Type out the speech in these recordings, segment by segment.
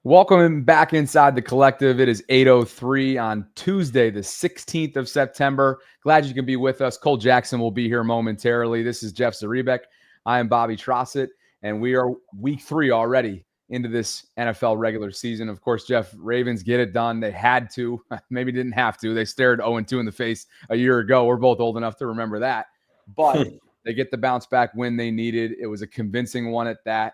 Welcome back inside the collective. It is 8:03 on Tuesday, the 16th of September. Glad you can be with us. Cole Jackson will be here momentarily. This is Jeff Zaribek. I am Bobby Trossett, and we are week 3 already into this NFL regular season. Of course, Jeff, Ravens get it done. They had to, maybe didn't have to. They stared 0-2 in the face a year ago. We're both old enough to remember that. But they get the bounce back win they needed. It was a convincing one at that.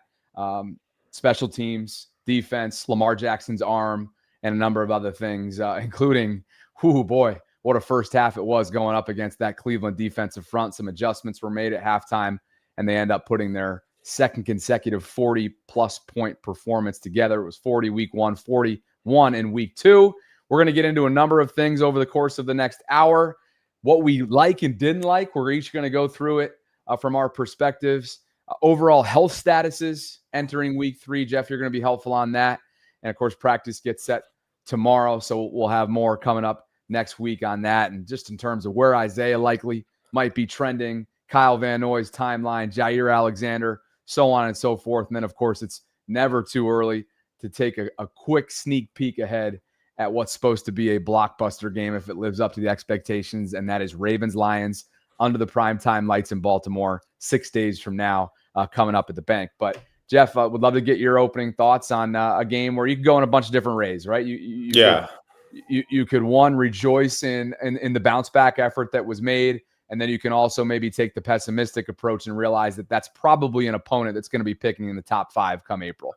Special teams, defense, Lamar Jackson's arm, and a number of other things, including, boy, what a first half it was going up against that Cleveland defensive front. Some adjustments were made at halftime, and they end up putting their second consecutive 40-plus point performance together. It was 40 week 1, 41 in week 2. We're going to get into a number of things over the course of the next hour. What we like and didn't like, we're each going to go through it from our perspectives. Overall health statuses entering week 3. Jeff, you're going to be helpful on that. And, of course, practice gets set tomorrow, so we'll have more coming up next week on that. And just in terms of where Isaiah likely might be trending, Kyle Van Noy's timeline, Jair Alexander, so on and so forth. And then, of course, it's never too early to take a quick sneak peek ahead at what's supposed to be a blockbuster game if it lives up to the expectations, and that is Ravens-Lions under the primetime lights in Baltimore 6 days from now, coming up at the bank. But Jeff, would love to get your opening thoughts on a game where you could go in a bunch of different ways, right? You could one, rejoice in the bounce back effort that was made, and then you can also maybe take the pessimistic approach and realize that that's probably an opponent that's going to be picking in the top 5 come April.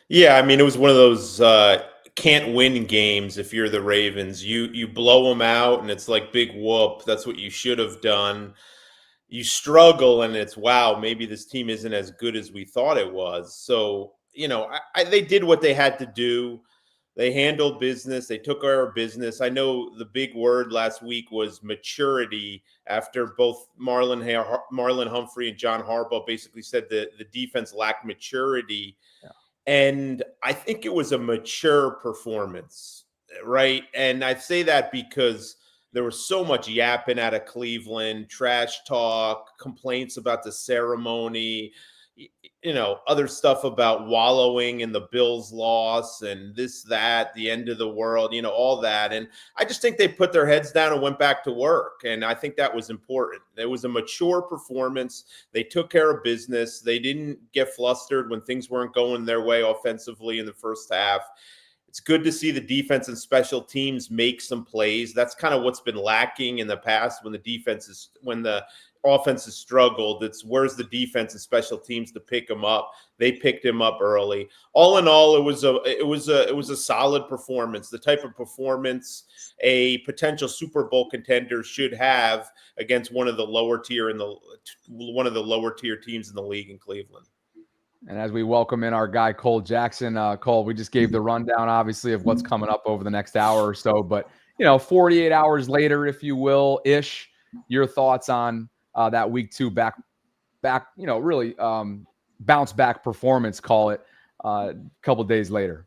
Yeah, I mean, it was one of those can't win games if you're the Ravens. You blow them out, and it's like big whoop. That's what you should have done. You struggle, and it's, wow, maybe this team isn't as good as we thought it was. So, they did what they had to do. They handled business. They took care of business. I know the big word last week was maturity after both Marlon Humphrey and John Harbaugh basically said that the defense lacked maturity. Yeah. And I think it was a mature performance, right? And I say that because there was so much yapping out of Cleveland, trash talk, complaints about the ceremony, other stuff about wallowing in the Bills' loss and this, that, the end of the world, all that. And I just think they put their heads down and went back to work. And I think that was important. It was a mature performance. They took care of business. They didn't get flustered when things weren't going their way offensively in the first half. It's good to see the defense and special teams make some plays. That's kind of what's been lacking in the past when the offense has struggled. It's where's the defense and special teams to pick them up. They picked him up early. All in all, it was a solid performance. The type of performance a potential Super Bowl contender should have against one of the lower tier teams in the league in Cleveland. And as we welcome in our guy, Cole Jackson, Cole, we just gave the rundown, obviously, of what's coming up over the next hour or so. But, 48 hours later, if you will, ish, your thoughts on that week 2 back, really bounce back performance, call it, a couple days later.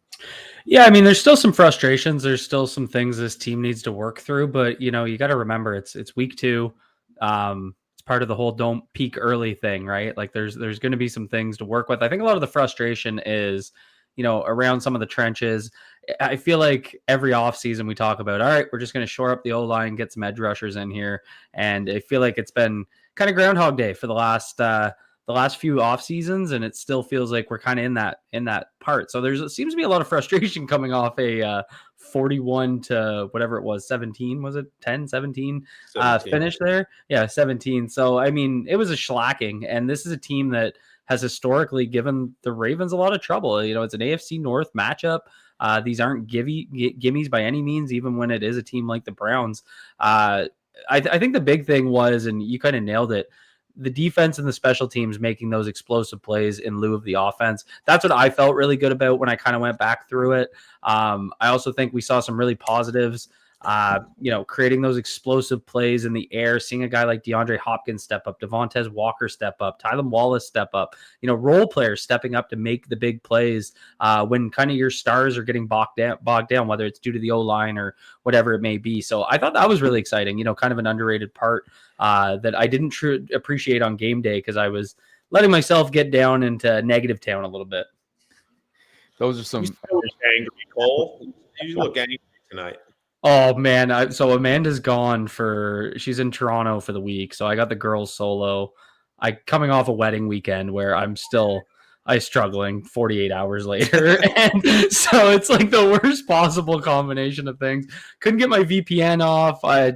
Yeah, I mean, there's still some frustrations. There's still some things this team needs to work through. But, you got to remember it's week 2. Part of the whole don't peak early thing, right? Like there's going to be some things to work with. I think a lot of the frustration is, around some of the trenches. I feel like every offseason we talk about, all right, we're just going to shore up the O-line, get some edge rushers in here. And I feel like it's been kind of Groundhog Day for the last few off seasons, and it still feels like we're kind of in that part. So it seems to be a lot of frustration coming off a 41 to whatever it was, 17, was it 10, 17 finish there? Yeah, 17. So, I mean, it was a shellacking, and this is a team that has historically given the Ravens a lot of trouble. It's an AFC North matchup. These aren't gimmies by any means, even when it is a team like the Browns. I think the big thing was, and you kind of nailed it, the defense and the special teams making those explosive plays in lieu of the offense. That's what I felt really good about when I kind of went back through it. I also think we saw some really positives, creating those explosive plays in the air, seeing a guy like DeAndre Hopkins step up, Devontae Walker step up, Tylan Wallace step up, role players stepping up to make the big plays when kind of your stars are getting bogged down, whether it's due to the O-line or whatever it may be. So I thought that was really exciting, kind of an underrated part that I didn't appreciate on game day because I was letting myself get down into negative town a little bit. Those are some. You still look angry, Cole. You look angry tonight. Oh man, so Amanda's gone she's in Toronto for the week, so I got the girls solo. I coming off a wedding weekend where I struggling 48 hours later. And so it's like the worst possible combination of things. Couldn't get my VPN off. I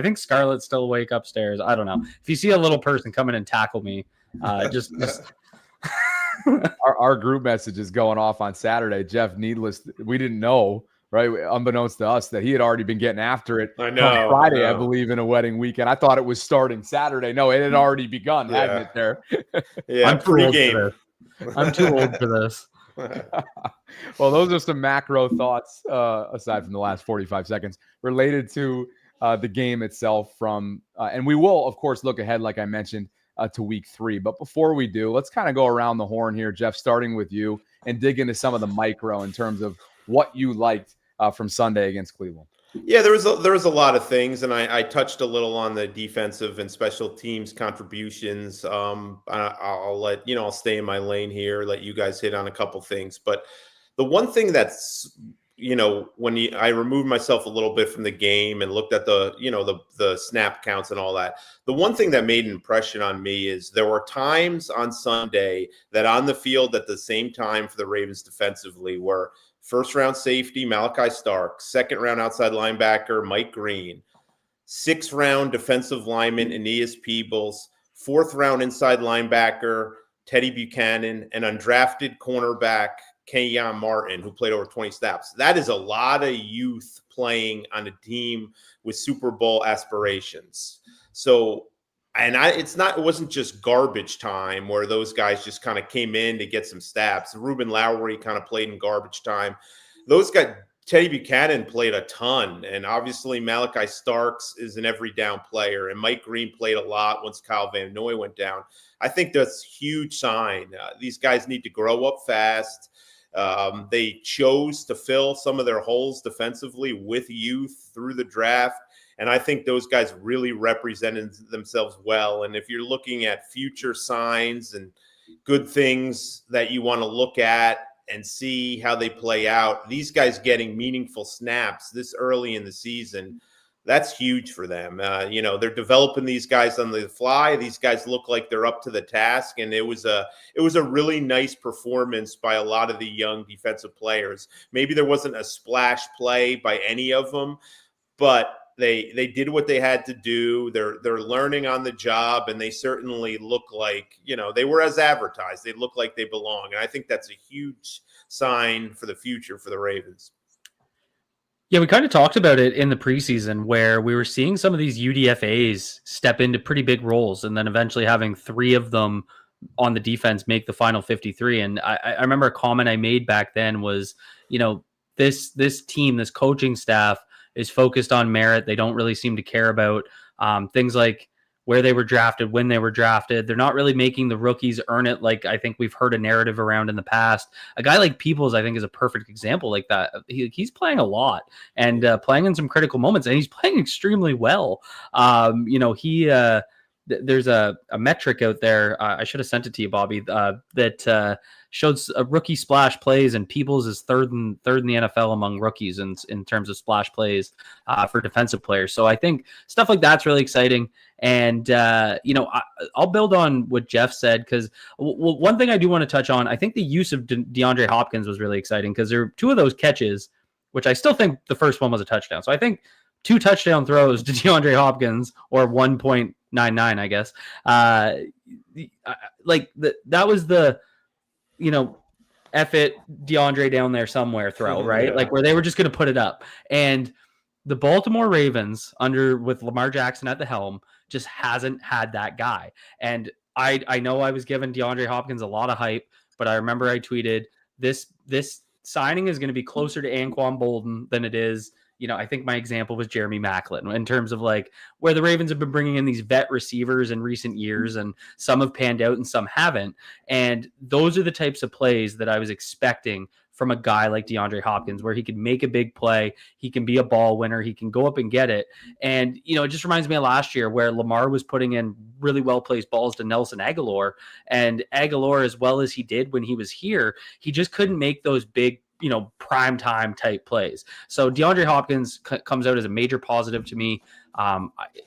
think Scarlett's still awake upstairs. I don't know. If you see a little person come in and tackle me, just our group message is going off on Saturday. Jeff, we didn't know, right? Unbeknownst to us, that he had already been getting after it. I know. Friday, I believe, in a wedding weekend. I thought it was starting Saturday. No, it had already begun, hadn't it there? Yeah, I'm pregame. I'm too old for this. Well, those are some macro thoughts, aside from the last 45 seconds, related to the game itself and we will, of course, look ahead, like I mentioned, to week 3. But before we do, let's kind of go around the horn here, Jeff, starting with you, and dig into some of the micro in terms of what you liked from Sunday against Cleveland. Yeah, there was a lot of things, and I touched a little on the defensive and special teams contributions. I'll stay in my lane here, let you guys hit on a couple things. But the one thing that's, I removed myself a little bit from the game and looked at the snap counts and all that, the one thing that made an impression on me is there were times on Sunday that on the field at the same time for the Ravens defensively were first-round safety Malachi Stark, second-round outside linebacker Mike Green, sixth-round defensive lineman Aeneas Peebles, fourth-round inside linebacker Teddy Buchanan, and undrafted cornerback Kenyon Martin, who played over 20 snaps. That is a lot of youth playing on a team with Super Bowl aspirations. So, it wasn't just garbage time where those guys just kind of came in to get some snaps. Ruben Lowry kind of played in garbage time. Those guys, Teddy Buchanan played a ton, and obviously Malachi Starks is an every down player, and Mike Green played a lot once Kyle Van Noy went down. I think that's a huge sign. These guys need to grow up fast. They chose to fill some of their holes defensively with youth through the draft. And I think those guys really represented themselves well. And if you're looking at future signs and good things that you want to look at and see how they play out, these guys getting meaningful snaps this early in the season, that's huge for them. They're developing these guys on the fly. These guys look like they're up to the task. And it was a really nice performance by a lot of the young defensive players. Maybe there wasn't a splash play by any of them, but they did what they had to do. They're learning on the job, and they certainly look like, they were as advertised. They look like they belong. And I think that's a huge sign for the future for the Ravens. Yeah, we kind of talked about it in the preseason where we were seeing some of these UDFAs step into pretty big roles and then eventually having 3 of them on the defense make the final 53. And I remember a comment I made back then was, this team, this coaching staff is focused on merit. They don't really seem to care about things like where they were drafted, when they were drafted. They're not really making the rookies earn it like I think we've heard a narrative around in the past. A guy like Peoples, I think, is a perfect example like that. He's playing a lot and playing in some critical moments, and he's playing extremely well. There's a metric out there. I should have sent it to you, Bobby, that showed rookie splash plays, and Peoples is third in the NFL among rookies in terms of splash plays for defensive players. So I think stuff like that's really exciting. And I'll build on what Jeff said, because one thing I do want to touch on, I think the use of DeAndre Hopkins was really exciting, because there were 2 of those catches, which I still think the first one was a touchdown. So I think 2 touchdown throws to DeAndre Hopkins, or 1.99, I guess. That was the, F it, DeAndre down there somewhere throw, right? Yeah. Like where they were just going to put it up. And the Baltimore Ravens, with Lamar Jackson at the helm, just hasn't had that guy. And I know I was giving DeAndre Hopkins a lot of hype, but I remember I tweeted, this signing is going to be closer to Anquan Bolden than it is. I think my example was Jeremy Maclin in terms of like where the Ravens have been bringing in these vet receivers in recent years, and some have panned out and some haven't. And those are the types of plays that I was expecting from a guy like DeAndre Hopkins, where he can make a big play, he can be a ball winner, he can go up and get it. And, it just reminds me of last year where Lamar was putting in really well-placed balls to Nelson Aguilar, and Aguilar, as well as he did when he was here, he just couldn't make those big, prime time type plays. So DeAndre Hopkins comes out as a major positive to me.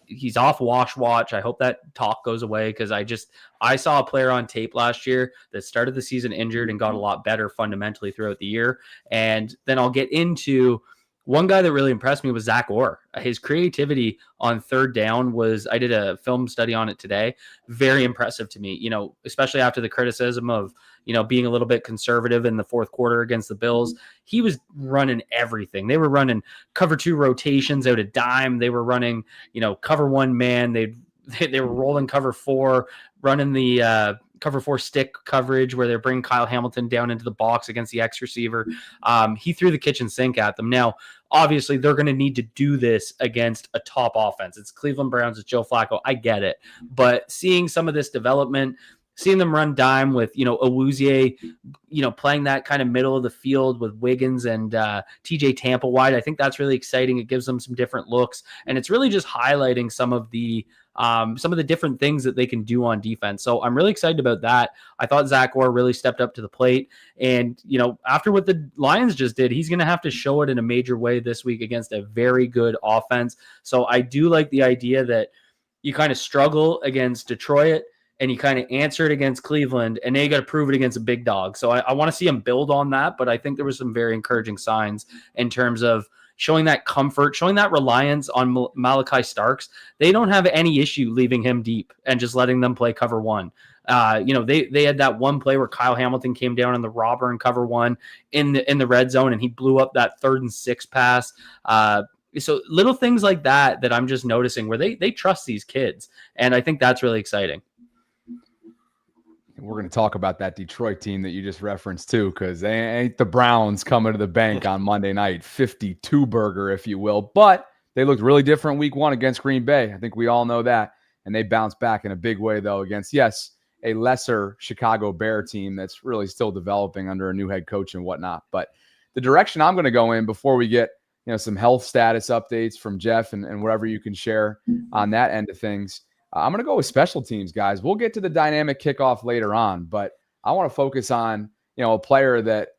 He's off watch. I hope that talk goes away, because I saw a player on tape last year that started the season injured and got a lot better fundamentally throughout the year. And then I'll get into one guy that really impressed me was Zach Orr. His creativity on third down I did a film study on it today, very impressive to me, especially after the criticism of, being a little bit conservative in the fourth quarter against the Bills. He was running everything. They were running cover 2 rotations out of dime. They were running, cover 1 man. They were rolling cover 4, running the cover 4 stick coverage where they're bringing Kyle Hamilton down into the box against the X receiver. He threw the kitchen sink at them. Now, obviously, they're going to need to do this against a top offense. It's Cleveland Browns, it's Joe Flacco. I get it. But seeing some of this development, seeing them run dime with, Awuzie, playing that kind of middle of the field with Wiggins and TJ Tampa wide, I think that's really exciting. It gives them some different looks, and it's really just highlighting some of the different things that they can do on defense. So I'm really excited about that. I thought Zach Orr really stepped up to the plate, and after what the Lions just did, he's going to have to show it in a major way this week against a very good offense. So I do like the idea that you kind of struggle against Detroit and you kind of answer it against Cleveland, and then you got to prove it against a big dog. So I want to see him build on that, but I think there was some very encouraging signs in terms of showing that comfort, showing that reliance on Malachi Starks. They don't have any issue leaving him deep and just letting them play cover 1. They had that one play where Kyle Hamilton came down on the robber in cover 1 in the red zone, and he blew up that 3rd and 6 pass. So little things like that I'm just noticing where they trust these kids, and I think that's really exciting. We're going to talk about that Detroit team that you just referenced too, because they ain't the Browns coming to the bank on Monday night, 52 burger, if you will. But they looked really different week 1 against Green Bay. I think we all know that. And they bounced back in a big way, though, against, yes, a lesser Chicago Bear team that's really still developing under a new head coach and whatnot. But the direction I'm going to go in before we get some health status updates from Jeff and whatever you can share on that end of things, I'm going to go with special teams, guys. We'll get to the dynamic kickoff later on, but I want to focus on, a player that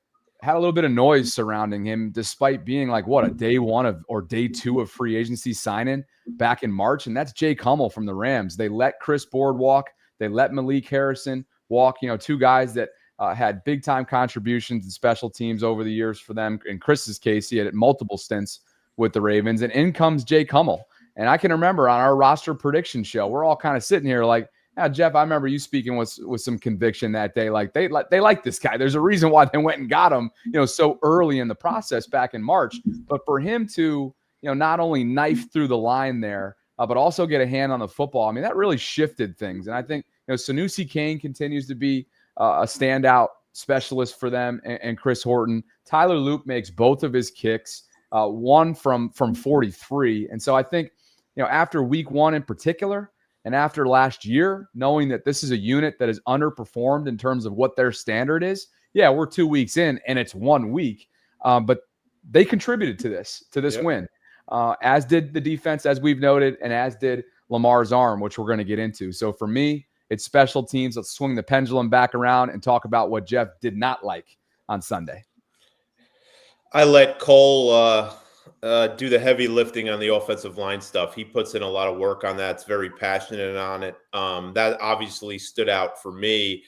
had a little bit of noise surrounding him, despite being like, a day 1 or day 2 of free agency signing back in March. And that's Jake Hummel from the Rams. They let Chris Board walk. They let Malik Harrison walk, 2 guys that had big time contributions in special teams over the years for them. In Chris's case, he had multiple stints with the Ravens, and in comes Jake Hummel. And I can remember on our roster prediction show, we're all kind of sitting here like, Jeff, I remember you speaking with some conviction that day. Like they like this guy. There's a reason why they went and got him, so early in the process back in March. But for him to, not only knife through the line there, but also get a hand on the football, I mean, that really shifted things. And I think, Sanusi Kane continues to be a standout specialist for them, and Chris Horton. Tyler Loop makes both of his kicks, one from 43. And so I think, after week 1 in particular, and after last year, knowing that this is a unit that has underperformed in terms of what their standard is, yeah, we're 2 weeks in and it's 1 week, but they contributed to this win, as did the defense, as we've noted, and as did Lamar's arm, which we're going to get into. So for me, it's special teams. Let's swing the pendulum back around and talk about what Jeff did not like on Sunday. I let Cole do the heavy lifting on the offensive line stuff. He puts in a lot of work on that. It's very passionate on it. That obviously stood out for me.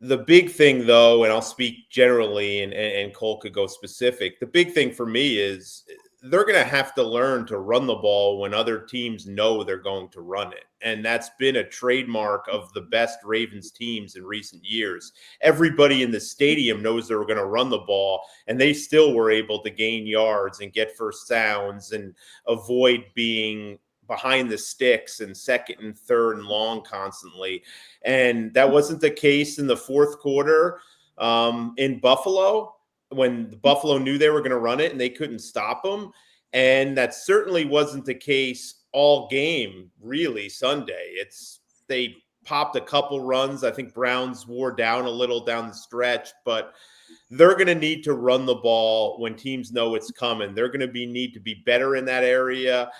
The big thing, though, and I'll speak generally, and Cole could go specific. The big thing for me is they're going to have to learn to run the ball when other teams know they're going to run it. And that's been a trademark of the best Ravens teams in recent years. Everybody in the stadium knows they were going to run the ball, and they still were able to gain yards and get first downs and avoid being behind the sticks and 2nd and 3rd and long constantly. And that wasn't the case in the fourth quarter in Buffalo, when Buffalo knew they were going to run it and they couldn't stop them. And that certainly wasn't the case all game, really, Sunday. They popped a couple runs. I think Browns wore down a little down the stretch, but they're going to need to run the ball when teams know it's coming. They're going to need to be better in that area.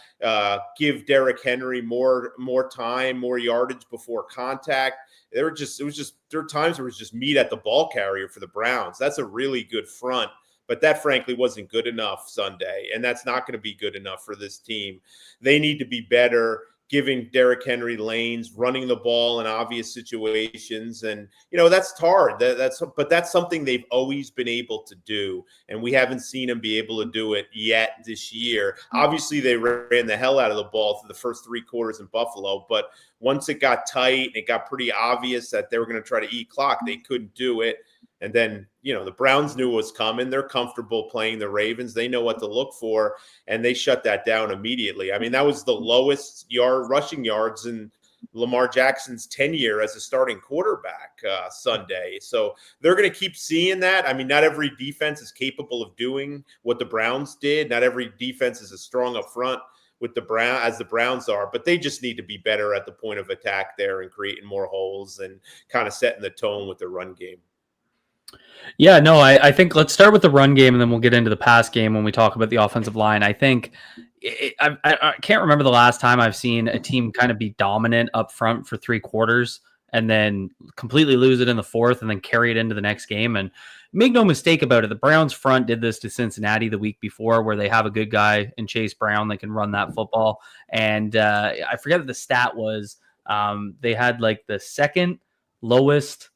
Give Derrick Henry more time, more yardage before contact. There were times where it was just meat at the ball carrier for the Browns. That's a really good front, but that frankly wasn't good enough Sunday, and that's not going to be good enough for this team. They need to be better, giving Derrick Henry lanes, running the ball in obvious situations. And, that's hard. But that's something they've always been able to do. And we haven't seen them be able to do it yet this year. Obviously, they ran the hell out of the ball through the first 3 quarters in Buffalo. But once it got tight and it got pretty obvious that they were going to try to eat clock, they couldn't do it. And then, the Browns knew what was coming. They're comfortable playing the Ravens. They know what to look for, and they shut that down immediately. I mean, that was the lowest rushing yards in Lamar Jackson's tenure as a starting quarterback Sunday. So they're going to keep seeing that. I mean, not every defense is capable of doing what the Browns did. Not every defense is as strong up front with the Browns are, but they just need to be better at the point of attack there and creating more holes and kind of setting the tone with the run game. Yeah, no, I think let's start with the run game and then we'll get into the pass game when we talk about the offensive line. I think I can't remember the last time I've seen a team kind of be dominant up front for 3 quarters and then completely lose it in the 4th and then carry it into the next game. And make no mistake about it, the Browns front did this to Cincinnati the week before, where they have a good guy in Chase Brown that can run that football. And I forget what the stat was. They had like the second lowest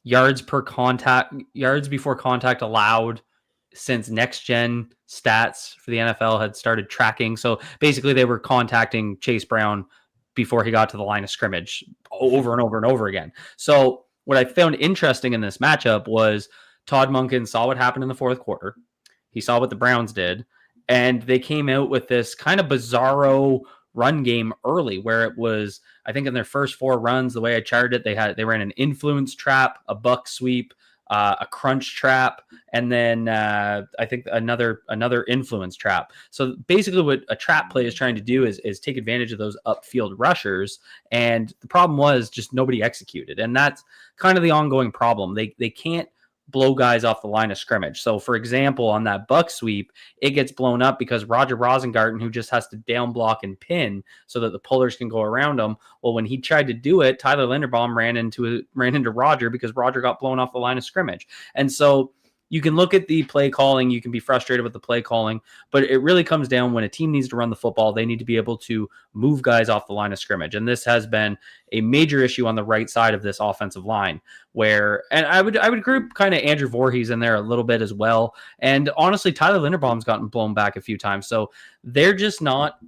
yards before contact allowed since next gen stats for the NFL had started tracking. So basically they were contacting Chase Brown before he got to the line of scrimmage over and over and over again. So what I found interesting in this matchup was Todd Monken saw what happened in the 4th quarter. He saw what the Browns did, and they came out with this kind of bizarro run game early, where it was, I think in their first 4 runs, the way I charted it, they ran an influence trap, a buck sweep, a crunch trap, and then I think another influence trap. So basically what a trap play is trying to do is take advantage of those upfield rushers. And the problem was just nobody executed. And that's kind of the ongoing problem. They can't blow guys off the line of scrimmage. So for example, on that buck sweep, it gets blown up because Roger Rosengarten, who just has to down block and pin so that the pullers can go around him. Well, when he tried to do it, Tyler Linderbaum ran into Roger because Roger got blown off the line of scrimmage. And so you can look at the play calling, you can be frustrated with the play calling, but it really comes down when a team needs to run the football, they need to be able to move guys off the line of scrimmage. And this has been a major issue on the right side of this offensive line, where, and I would group kind of Andrew Voorhees in there a little bit as well. And honestly, Tyler Linderbaum's gotten blown back a few times. So they're just not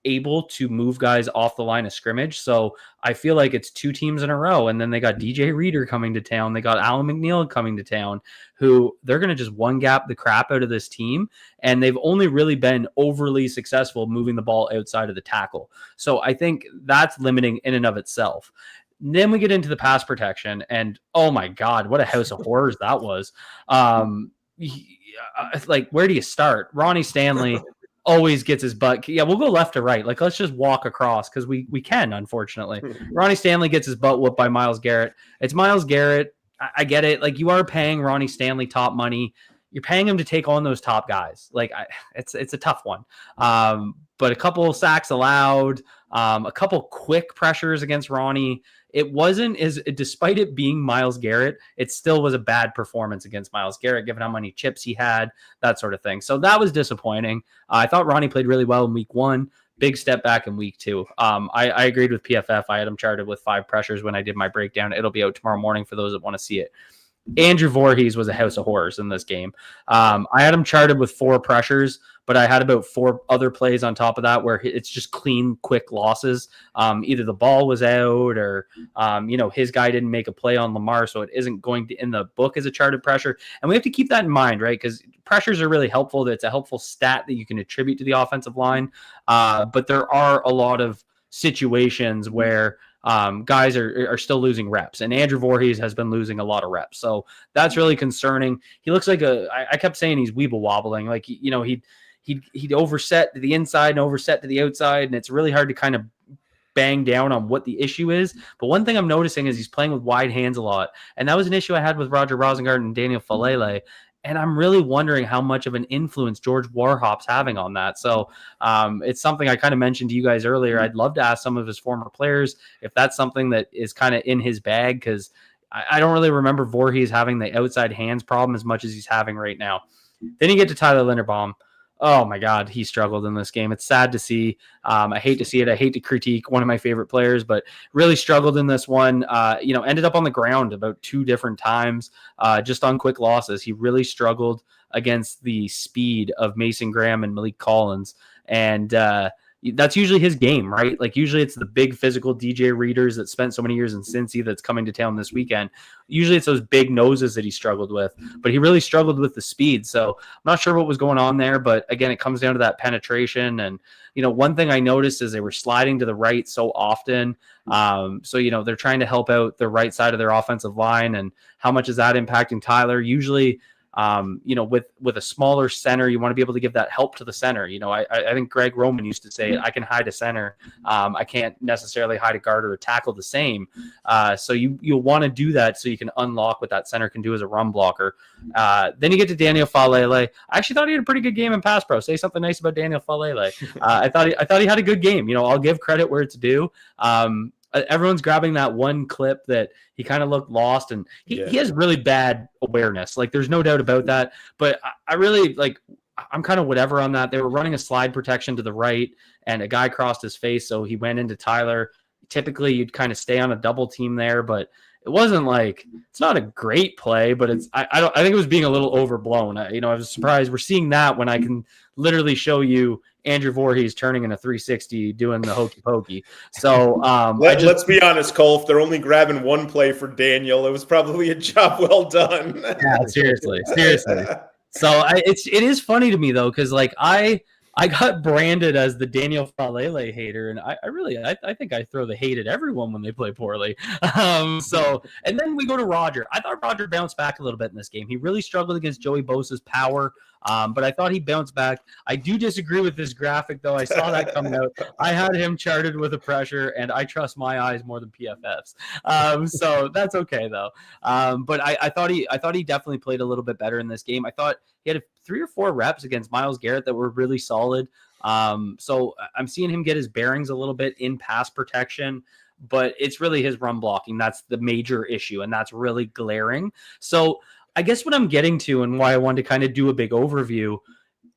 able to move guys off the line of scrimmage. So I feel like it's 2 teams in a row. And then they got DJ Reader coming to town. They got Alan McNeil coming to town, who they're going to just one gap the crap out of this team. And they've only really been overly successful moving the ball outside of the tackle. So I think that's limiting in and of itself. Then we get into the pass protection, and oh my God, what a house of horrors that was. Like, where do you start? Ronnie Stanley always gets his butt. Yeah, we'll go left to right. Like, let's just walk across because we can, unfortunately. Ronnie Stanley gets his butt whooped by Myles Garrett. It's Myles Garrett. I get it. Like, you are paying Ronnie Stanley top money. You're paying him to take on those top guys. Like, it's a tough one. But a couple of sacks allowed, a couple quick pressures against Ronnie. It wasn't despite it being Myles Garrett, it still was a bad performance against Myles Garrett, given how many chips he had, that sort of thing. So that was disappointing. I thought Ronnie played really well in week 1. Big step back in week 2. I agreed with PFF. I had him charted with 5 pressures when I did my breakdown. It'll be out tomorrow morning for those that want to see it. Andrew Voorhees was a house of horrors in this game. I had him charted with 4 pressures, but I had about 4 other plays on top of that where it's just clean, quick losses. Either the ball was out or, his guy didn't make a play on Lamar, so it isn't going to in the book as a charted pressure. And we have to keep that in mind, right? Because pressures are really helpful. It's a helpful stat that you can attribute to the offensive line. But there are a lot of situations where guys are still losing reps, and Andrew Voorhees has been losing a lot of reps. So that's really concerning. He looks like I kept saying he's weeble wobbling. Like, he'd overset to the inside and overset to the outside, and it's really hard to kind of bang down on what the issue is. But one thing I'm noticing is he's playing with wide hands a lot. And that was an issue I had with Roger Rosengart and Daniel Falele. And I'm really wondering how much of an influence George Warhop's having on that. So it's something I kind of mentioned to you guys earlier. I'd love to ask some of his former players if that's something that is kind of in his bag, because I don't really remember Voorhees having the outside hands problem as much as he's having right now. Then you get to Tyler Linderbaum. Oh my God, he struggled in this game. It's sad to see. I hate to see it. I hate to critique one of my favorite players, but really struggled in this one. Ended up on the ground about 2 different times, just on quick losses. He really struggled against the speed of Mason Graham and Malik Collins. And that's usually his game, right? Like usually it's the big physical DJ Readers that spent so many years in Cincy that's coming to town this weekend. Usually it's those big noses that he struggled with, but he really struggled with the speed. So I'm not sure what was going on there, but again, it comes down to that penetration. And, one thing I noticed is they were sliding to the right so often. They're trying to help out the right side of their offensive line. And how much is that impacting Tyler? Usually, with a smaller center, you want to be able to give that help to the center. I think Greg Roman used to say, I can hide a center. I can't necessarily hide a guard or a tackle the same. So you'll want to do that so you can unlock what that center can do as a run blocker. Then you get to Daniel Falele. I actually thought he had a pretty good game in pass pro. Say something nice about Daniel Falele. I thought he had a good game. I'll give credit where it's due. Everyone's grabbing that one clip that he kind of looked lost, and he has really bad awareness. Like, there's no doubt about that. But I really I'm kind of whatever on that. They were running a slide protection to the right, and a guy crossed his face, so he went into Tyler. Typically, you'd kind of stay on a double team there, but it wasn't it's not a great play, but I think it was being a little overblown. I was surprised we're seeing that when I can literally show you Andrew Voorhees turning in a 360 doing the hokey pokey. So let's be honest, Cole, if they're only grabbing one play for Daniel, it was probably a job well done. Yeah, seriously. So it is funny to me though, because I got branded as the Daniel Falele hater, and I think I throw the hate at everyone when they play poorly. And then we go to Roger. I thought Roger bounced back a little bit in this game. He really struggled against Joey Bosa's power, but I thought he bounced back. I do disagree with this graphic, though. I saw that coming out. I had him charted with a pressure, and I trust my eyes more than PFF's. So that's okay, though. But I thought he definitely played a little bit better in this game. I thought he had 3 or 4 reps against Myles Garrett that were really solid. So I'm seeing him get his bearings a little bit in pass protection, but it's really his run blocking. That's the major issue, and that's really glaring. So I guess what I'm getting to and why I wanted to kind of do a big overview,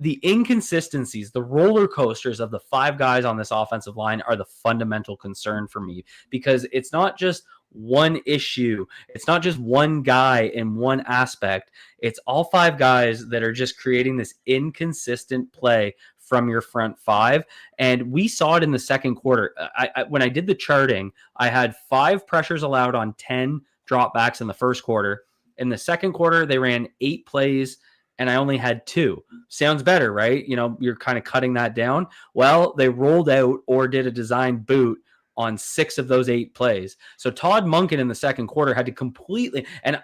the inconsistencies, the roller coasters of the 5 guys on this offensive line are the fundamental concern for me, because it's not just one issue. It's not just one guy in one aspect. It's all 5 guys that are just creating this inconsistent play from your front 5. And we saw it in the second quarter. When I did the charting, I had 5 pressures allowed on 10 dropbacks in the first quarter. In the second quarter, they ran 8 plays, and I only had 2. Sounds better, right? You're kind of cutting that down. Well, they rolled out or did a design boot on 6 of those 8 plays. So Todd Monken in the second quarter had to completely, and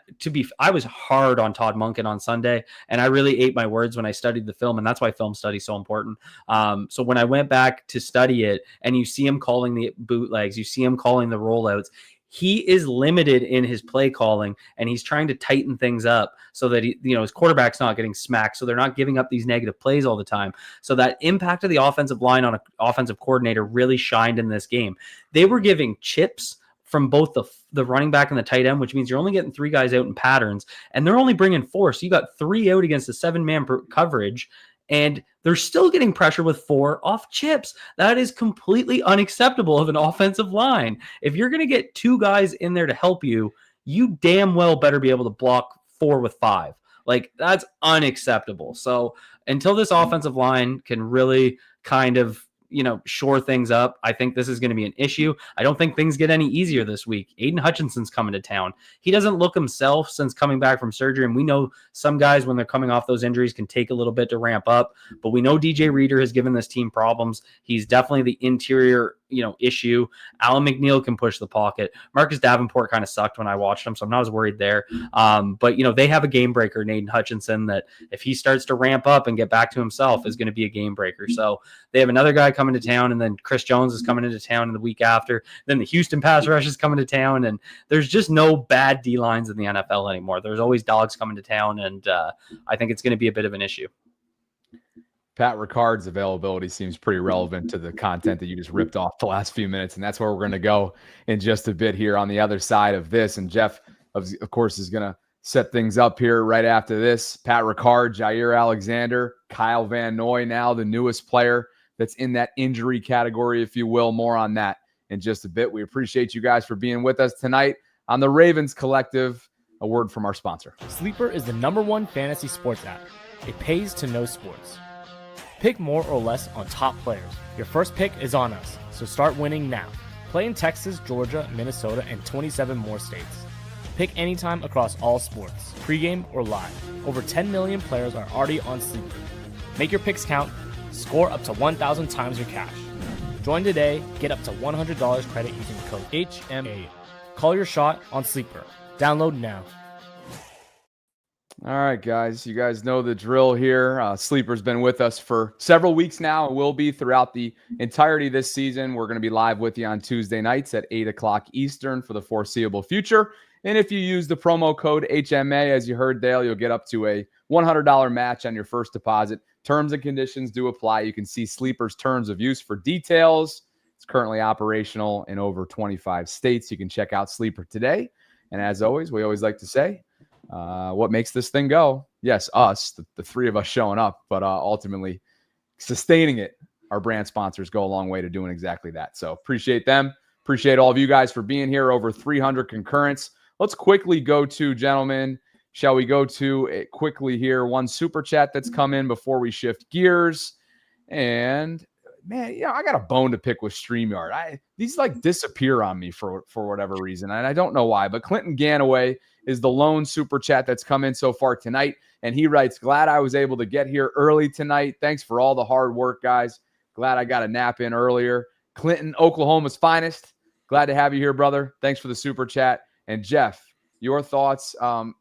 I was hard on Todd Monken on Sunday, and I really ate my words when I studied the film, and that's why film study is so important. So when I went back to study it, and you see him calling the bootlegs, you see him calling the rollouts, he is limited in his play calling, and he's trying to tighten things up so that his quarterback's not getting smacked, so they're not giving up these negative plays all the time. So that impact of the offensive line on an offensive coordinator really shined in this game. They were giving chips from both the running back and the tight end, which means you're only getting 3 guys out in patterns, and they're only bringing 4. So you got 3 out against a 7-man coverage, and they're still getting pressure with 4 off chips. That is completely unacceptable of an offensive line. If you're going to get 2 guys in there to help you, you damn well better be able to block 4 with 5. That's unacceptable. So until this offensive line can really kind of shore things up, I think this is going to be an issue. I don't think things get any easier this week. Aiden Hutchinson's coming to town. He doesn't look himself since coming back from surgery, and we know some guys, when they're coming off those injuries, can take a little bit to ramp up, but we know DJ Reader has given this team problems. He's definitely the interior issue. Alan McNeil can push the pocket. Marcus Davenport kind of sucked when I watched him, so I'm not as worried there. But they have a game breaker, Naden Hutchinson, that if he starts to ramp up and get back to himself is going to be a game breaker. So they have another guy coming to town, and then Chris Jones is coming into town in the week after. Then the Houston pass rush is coming to town, and there's just no bad D lines in the NFL anymore. There's always dogs coming to town, and I think it's going to be a bit of an issue. Pat Ricard's availability seems pretty relevant to the content that you just ripped off the last few minutes, and that's where we're going to go in just a bit here on the other side of this. And Jeff, of course, is going to set things up here right after this. Pat Ricard, Jair Alexander, Kyle Van Noy, now the newest player that's in that injury category, if you will. More on that in just a bit. We appreciate you guys for being with us tonight on the Ravens Collective. A word from our sponsor. Sleeper is the #1 fantasy sports app. It pays to know sports. Pick more or less on top players. Your first pick is on us, so start winning now. Play in Texas, Georgia, Minnesota, and 27 more states. Pick anytime across all sports, pregame or live. Over 10 million players are already on Sleeper. Make your picks count. Score up to 1,000 times your cash. Join today. Get up to $100 credit using code HMA. Call your shot on Sleeper. Download now. All right, guys. You guys know the drill here. Sleeper's been with us for several weeks now and will be throughout the entirety of this season. We're going to be live with you on Tuesday nights at 8 o'clock Eastern for the foreseeable future. And if you use the promo code HMA, as you heard, Dale, you'll get up to a $100 match on your first deposit. Terms and conditions do apply. You can see Sleeper's terms of use for details. It's currently operational in over 25 states. You can check out Sleeper today. And as always, we always like to say, what makes this thing go? Yes, us, the three of us showing up, but ultimately sustaining it. Our brand sponsors go a long way to doing exactly that. So appreciate them. Appreciate all of you guys for being here. Over 300 concurrents. Let's quickly go to, gentlemen, shall we go to it quickly here? One super chat that's come in before we shift gears. And man, I got a bone to pick with StreamYard. These disappear on me for whatever reason, and I don't know why. But Clinton Ganaway is the lone super chat that's come in so far tonight, and he writes, "Glad I was able to get here early tonight. Thanks for all the hard work, guys. Glad I got a nap in earlier." Clinton, Oklahoma's finest. Glad to have you here, brother. Thanks for the super chat. And Jeff, your thoughts on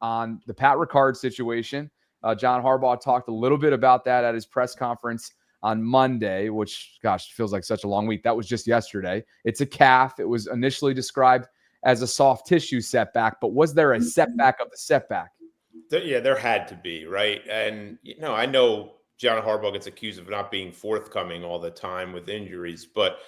the Pat Ricard situation? John Harbaugh talked a little bit about that at his press conference on Monday, which, gosh, feels like such a long week. That was just yesterday. It's a calf. It was initially described as a soft tissue setback, but was there a setback of the setback? Yeah, there had to be, right? And, I know John Harbaugh gets accused of not being forthcoming all the time with injuries, but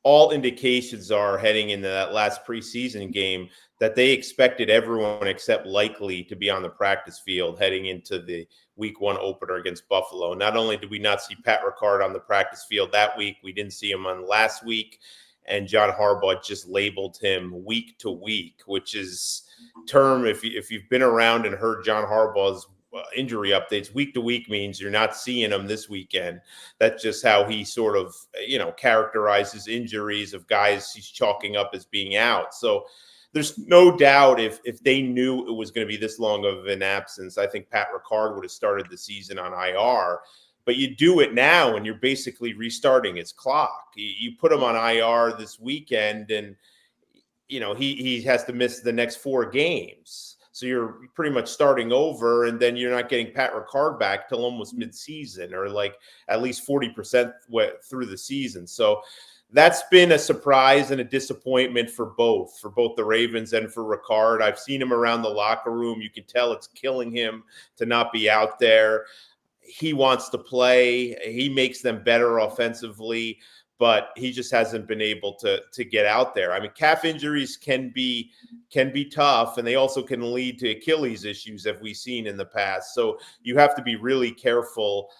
all indications are heading into that last preseason game that they expected everyone except Likely to be on the practice field heading into the week 1 opener against Buffalo. Not only did we not see Pat Ricard on the practice field that week, we didn't see him on last week. And John Harbaugh just labeled him week to week, which is term, if you've been around and heard John Harbaugh's injury updates, week to week means you're not seeing him this weekend. That's just how he sort of, characterizes injuries of guys he's chalking up as being out. So there's no doubt if they knew it was going to be this long of an absence, I think Pat Ricard would have started the season on IR. But you do it now and you're basically restarting his clock. You put him on IR this weekend and, he has to miss the next 4 games. So you're pretty much starting over, and then you're not getting Pat Ricard back till almost mid-season or at least 40% through the season. So that's been a surprise and a disappointment for both the Ravens and for Ricard. I've seen him around the locker room. You can tell it's killing him to not be out there. He wants to play. He makes them better offensively, but he just hasn't been able to get out there. I mean, calf injuries can be tough, and they also can lead to Achilles issues, as we've seen in the past. So you have to be really careful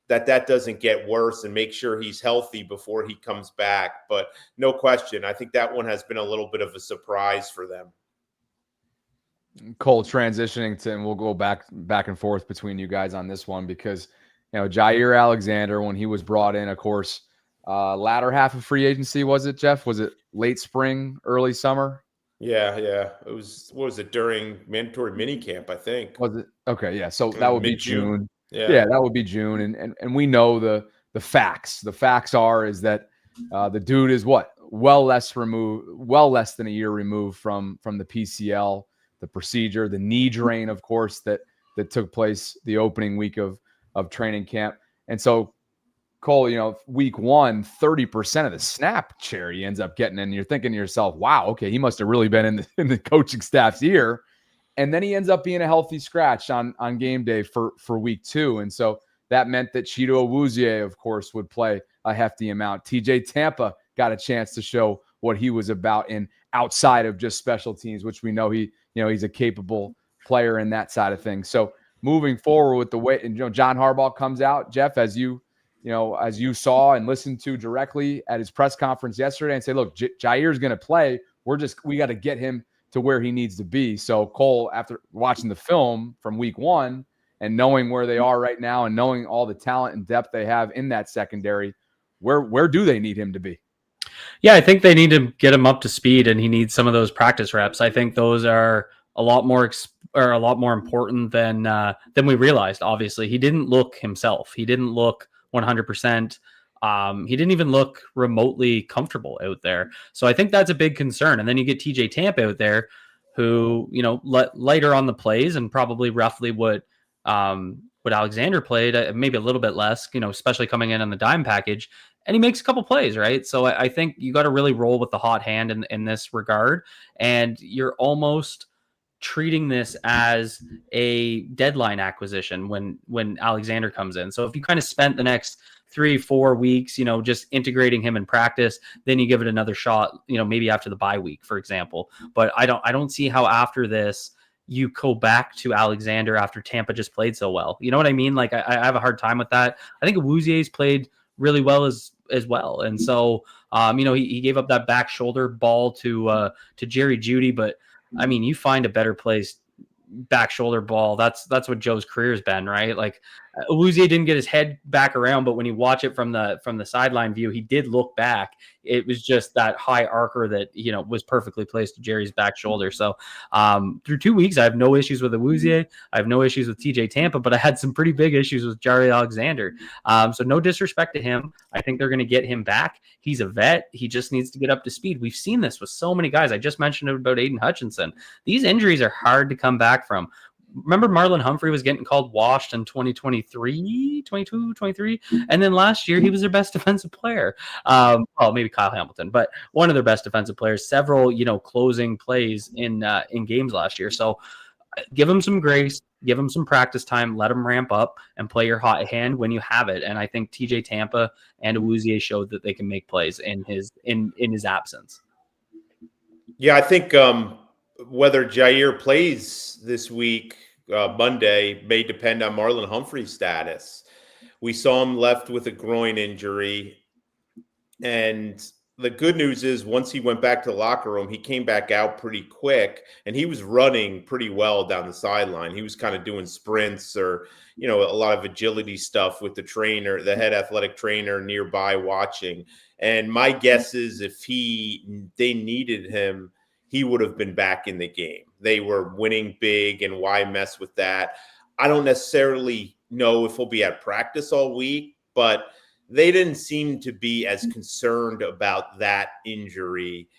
that doesn't get worse and make sure he's healthy before he comes back. But no question, I think that one has been a little bit of a surprise for them. Cole, transitioning to, and we'll go back and forth between you guys on this one because, Jair Alexander, when he was brought in, of course, latter half of free agency, was it, Jeff? Was it late spring, early summer? Yeah. It was, what was it, during mandatory minicamp, I think. Was it? Okay, yeah. So that would be June. Yeah, that would be June. And we know the facts. The facts is that the dude is what? well less than a year removed from the PCL, the procedure, the knee drain, of course, that took place the opening week of training camp. And so, Cole, week 1, 30% of the snap share he ends up getting, and you're thinking to yourself, wow, okay, he must have really been in the coaching staff's ear. And then he ends up being a healthy scratch on game day for week 2. And so that meant that Chido Awuzie, of course, would play a hefty amount. TJ Tampa got a chance to show what he was about in outside of just special teams, which we know he's a capable player in that side of things. So moving forward with the way, and John Harbaugh comes out, Jeff, as you saw and listened to directly at his press conference yesterday, and say, look, Jair's going to play. We got to get him to where he needs to be. So Cole, after watching the film from week 1 and knowing where they are right now and knowing all the talent and depth they have in that secondary, where do they need him to be? Yeah, I think they need to get him up to speed, and he needs some of those practice reps. I think those are a lot more important than we realized. Obviously, he didn't look himself. He didn't look 100%. He didn't even look remotely comfortable out there. So I think that's a big concern. And then you get TJ Tampa out there who, lighter on the plays and probably roughly what Alexander played, maybe a little bit less, especially coming in on the dime package. And he makes a couple plays, right? So I think you got to really roll with the hot hand in this regard. And you're almost treating this as a deadline acquisition when Alexander comes in. So if you kind of spent the next 3-4 weeks, just integrating him in practice, then you give it another shot, maybe after the bye week, for example. But I don't see how after this you go back to Alexander after Tampa just played so well. You know what I mean? Like I have a hard time with that. I think Awuzie's played really well as well. And so, he gave up that back shoulder ball to Jerry Jeudy, but I mean, you find a better place back shoulder ball. That's what Joe's career has been, right? Like Awuzie didn't get his head back around, but when you watch it from the sideline view, he did look back. It was just that high arcer that was perfectly placed to Jerry's back shoulder. So through 2 weeks, I have no issues with Awuzie. I have no issues with TJ Tampa, but I had some pretty big issues with Jaire Alexander. So no disrespect to him. I think they're going to get him back. He's a vet. He just needs to get up to speed. We've seen this with so many guys. I just mentioned about Aiden Hutchinson. These injuries are hard to come back from. Remember Marlon Humphrey was getting called washed in 2023, 22, 23. And then last year he was their best defensive player. Maybe Kyle Hamilton, but one of their best defensive players, several, closing plays in games last year. So give him some grace, give him some practice time, let him ramp up and play your hot hand when you have it. And I think TJ Tampa and Awuzie showed that they can make plays in his absence. Yeah, I think whether Jaire plays this week, Monday, may depend on Marlon Humphrey's status. We saw him left with a groin injury. And the good news is once he went back to the locker room, he came back out pretty quick and he was running pretty well down the sideline. He was kind of doing sprints or, a lot of agility stuff with the trainer, the head athletic trainer nearby watching. And my guess is if they needed him, he would have been back in the game. They were winning big, and why mess with that? I don't necessarily know if he'll be at practice all week, but they didn't seem to be as concerned about that injury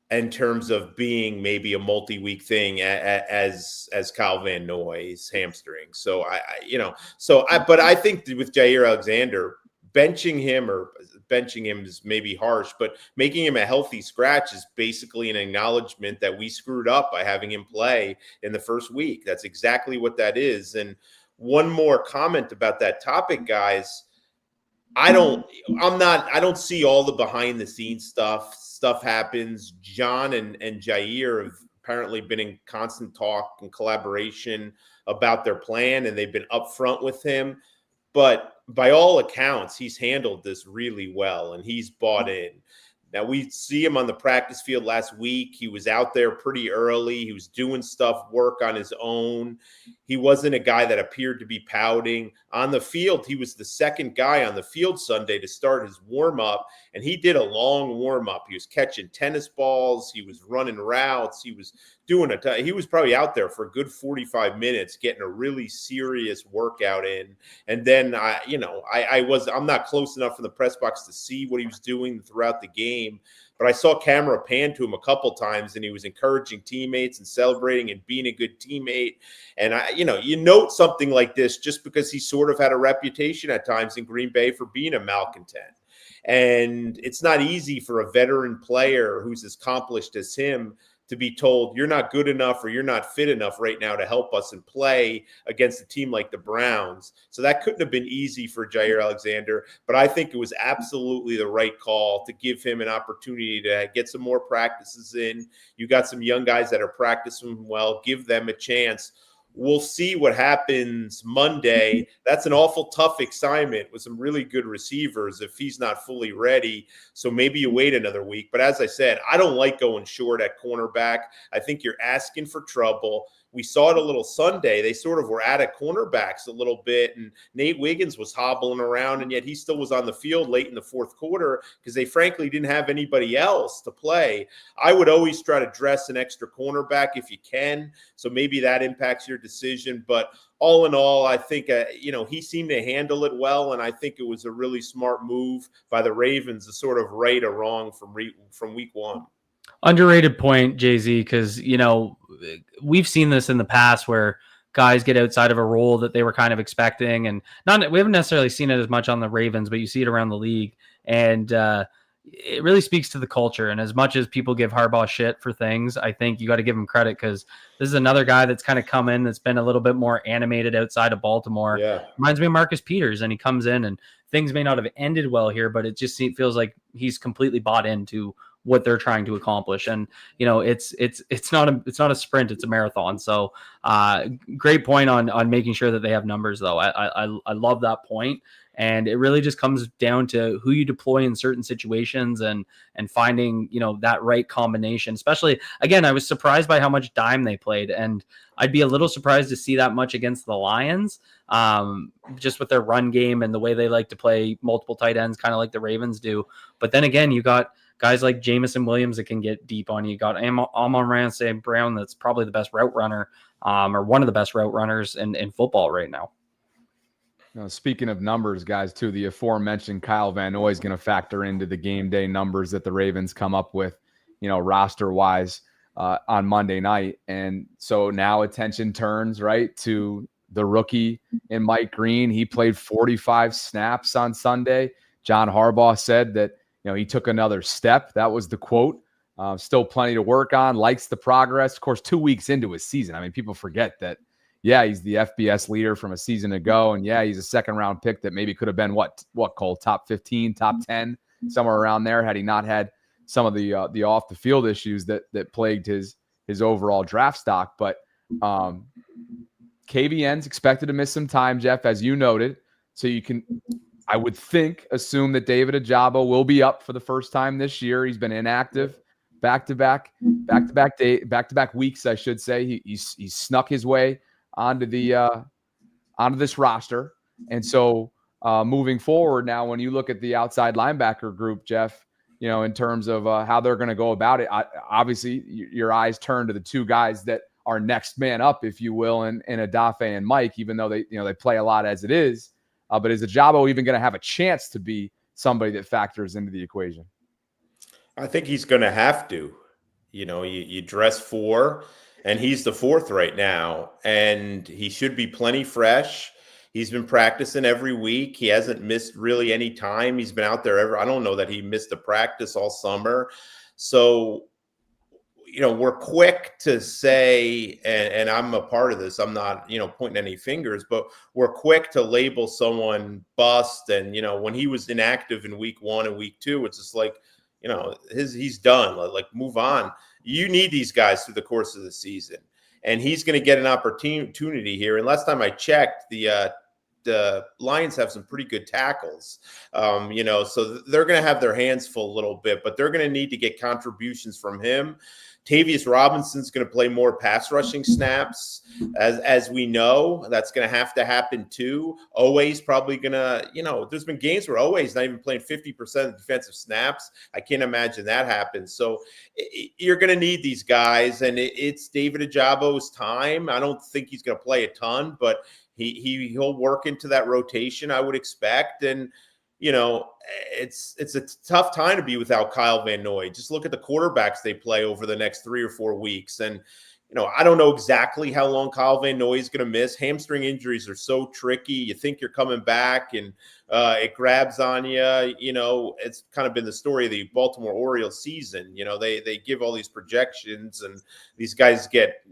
in terms of being maybe a multi-week thing as Kyle Van Noy's hamstring. So but I think with Jaire Alexander, benching him is maybe harsh, but making him a healthy scratch is basically an acknowledgement that we screwed up by having him play in the first week. That's exactly what that is. And one more comment about that topic, guys. I don't see all the behind the scenes stuff. Stuff happens. John and Jaire have apparently been in constant talk and collaboration about their plan, and they've been upfront with him. But by all accounts, he's handled this really well, and he's bought in. Now, we see him on the practice field last week. He was out there pretty early. He was doing work on his own. He wasn't a guy that appeared to be pouting. On the field, he was the second guy on the field Sunday to start his warm-up, And he did a long warm-up. He was catching tennis balls. He was running routes. He was doing he was probably out there for a good 45 minutes getting a really serious workout in. And then I'm not close enough in the press box to see what he was doing throughout the game, but I saw camera pan to him a couple times, and he was encouraging teammates and celebrating and being a good teammate. And you note something like this just because he sort of had a reputation at times in Green Bay for being a malcontent. And it's not easy for a veteran player who's as accomplished as him to be told you're not good enough or you're not fit enough right now to help us and play against a team like the Browns. So that couldn't have been easy for Jair Alexander, but I think it was absolutely the right call to give him an opportunity to get some more practices in. You got some young guys that are practicing well, give them a chance. We'll see what happens Monday. That's an awful tough assignment with some really good receivers if he's not fully ready. So maybe you wait another week. But as I said, I don't like going short at cornerback. I think you're asking for trouble. We saw it a little Sunday. They sort of were out of cornerbacks a little bit, and Nate Wiggins was hobbling around, and yet he still was on the field late in the fourth quarter because they frankly didn't have anybody else to play. I would always try to dress an extra cornerback if you can, so maybe that impacts your decision. But all in all, I think he seemed to handle it well, and I think it was a really smart move by the Ravens to sort of right a wrong from week one. Underrated point, Jay-Z, because, we've seen this in the past where guys get outside of a role that they were kind of expecting. And we haven't necessarily seen it as much on the Ravens, but you see it around the league. And it really speaks to the culture. And as much as people give Harbaugh shit for things, I think you got to give him credit because this is another guy that's kind of come in that's been a little bit more animated outside of Baltimore. Yeah. Reminds me of Marcus Peters, and he comes in and things may not have ended well here, but it just feels like he's completely bought into what they're trying to accomplish. And, it's not a sprint, it's a marathon. So great point on making sure that they have numbers though. I love that point. And it really just comes down to who you deploy in certain situations and finding, that right combination. Especially, again, I was surprised by how much dime they played. And I'd be a little surprised to see that much against the Lions, just with their run game and the way they like to play multiple tight ends, kind of like the Ravens do. But then again, you got guys like Jamison Williams that can get deep on you. You got Amon-Ra St. Brown, that's probably the best route runner, or one of the best route runners in football right now. Speaking of numbers, guys, too, the aforementioned Kyle Van Noy is going to factor into the game day numbers that the Ravens come up with, roster-wise on Monday night. And so now attention turns, right, to the rookie in Mike Green. He played 45 snaps on Sunday. John Harbaugh said that, he took another step. That was the quote. Still plenty to work on, likes the progress. Of course, 2 weeks into his season. I mean, people forget that, he's the FBS leader from a season ago. And he's a second-round pick that maybe could have been what, Cole, top 15, top 10, somewhere around there had he not had some of the off-the-field issues that plagued his overall draft stock. But KVN's expected to miss some time, Jeff, as you noted. So you can, I would think, assume that David Ojabo will be up for the first time this year. He's been inactive back-to-back weeks, I should say. He's snuck his way onto this roster. And so moving forward now, when you look at the outside linebacker group, Jeff, in terms of how they're going to go about it, obviously your eyes turn to the two guys that are next man up, if you will, in Adafe and Mike, even though they play a lot as it is. But is Ojabo even going to have a chance to be somebody that factors into the equation? I think he's going to have to. You dress four, and he's the fourth right now, and he should be plenty fresh. He's been practicing every week. He hasn't missed really any time. He's been out there I don't know that he missed a practice all summer. So, we're quick to say, and I'm a part of this, I'm not, pointing any fingers, but we're quick to label someone bust. And, when he was inactive in week 1 and week 2, it's just like, he's done. Like, move on. You need these guys through the course of the season. And he's going to get an opportunity here. And last time I checked, the the Lions have some pretty good tackles, so they're going to have their hands full a little bit, but they're going to need to get contributions from him. Tavius Robinson's going to play more pass rushing snaps, as we know. That's going to have to happen too. Oweh's probably going to, there's been games where Oweh's not even playing 50% of defensive snaps. I can't imagine that happens. So you're going to need these guys, and it's David Ajabo's time. I don't think he's going to play a ton, but he'll work into that rotation, I would expect. And it's a tough time to be without Kyle Van Noy. Just look at the quarterbacks they play over the next 3 or 4 weeks. And, I don't know exactly how long Kyle Van Noy is going to miss. Hamstring injuries are so tricky. You think you're coming back and it grabs on you. It's kind of been the story of the Baltimore Orioles season. They give all these projections and these guys get,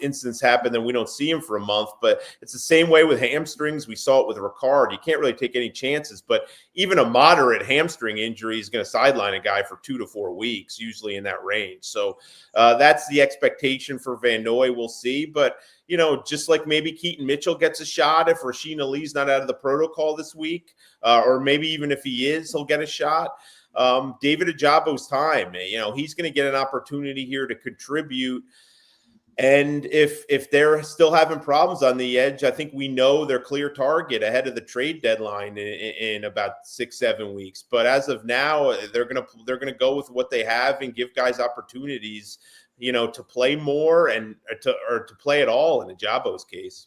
incidents happen, then we don't see them for a month. But it's the same way with hamstrings. We saw it with Ricard. You can't really take any chances. But even a moderate hamstring injury is going to sideline a guy for 2 to 4 weeks, usually in that range. So that's the expectation for Van Noy. We'll see. But, just like maybe Keaton Mitchell gets a shot if Rasheen Ali's not out of the protocol this week, or maybe even if he is, he'll get a shot. David Ajabo's time, he's going to get an opportunity here to contribute. And if they're still having problems on the edge, I think we know their clear target ahead of the trade deadline in about 6-7 weeks. But as of now, they're gonna go with what they have and give guys opportunities, to play more and to play at all in Ajabo's case.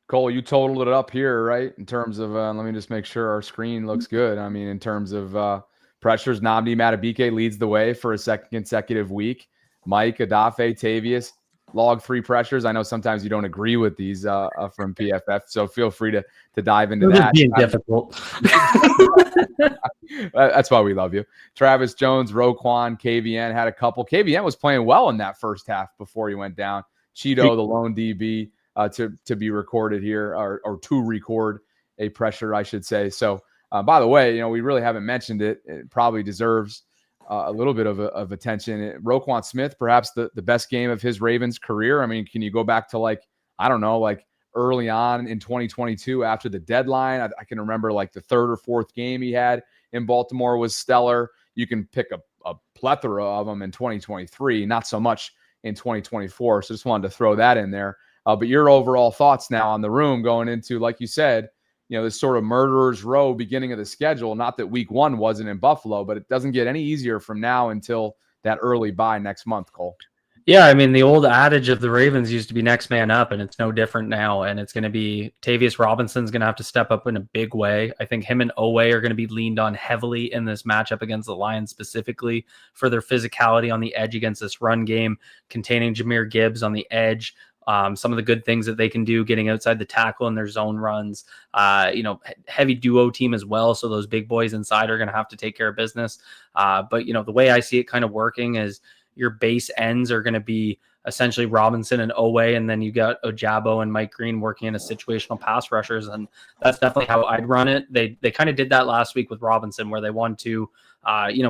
Cole, you totaled it up here, right? In terms of, let me just make sure our screen looks good. I mean, in terms of pressures, Nnamdi Madubuike leads the way for a second consecutive week. Mike, Adafe, Tavius, log 3 pressures. I know sometimes you don't agree with these from PFF, so feel free to dive into that. Being difficult. That's why we love you. Travis Jones, Roquan, KVN had a couple. KVN was playing well in that first half before he went down. Cheeto, the lone DB, to be recorded here, or to record a pressure, I should say. So, by the way, we really haven't mentioned it. It probably deserves a little bit of attention. Roquan Smith, perhaps the best game of his Ravens career. I mean, can you go back to early on in 2022 after the deadline? I can remember the 3rd or 4th game he had in Baltimore was stellar. You can pick a plethora of them in 2023, not so much in 2024. So just wanted to throw that in there. But your overall thoughts now on the room going into, like you said, this sort of murderer's row beginning of the schedule. Not that week 1 wasn't in Buffalo, but it doesn't get any easier from now until that early bye next month, Cole. Yeah, I mean, the old adage of the Ravens used to be next man up, and it's no different now. And it's going to be Tavius Robinson's going to have to step up in a big way. I think him and Oweh are going to be leaned on heavily in this matchup against the Lions, specifically for their physicality on the edge against this run game, containing Jahmyr Gibbs on the edge. Some of the good things that they can do getting outside the tackle in their zone runs, heavy duo team as well. So those big boys inside are going to have to take care of business. But the way I see it kind of working is your base ends are going to be essentially Robinson and Oweh, and then you got Ojabo and Mike Green working in a situational pass rushers. And that's definitely how I'd run it. They kind of did that last week with Robinson, where they wanted to,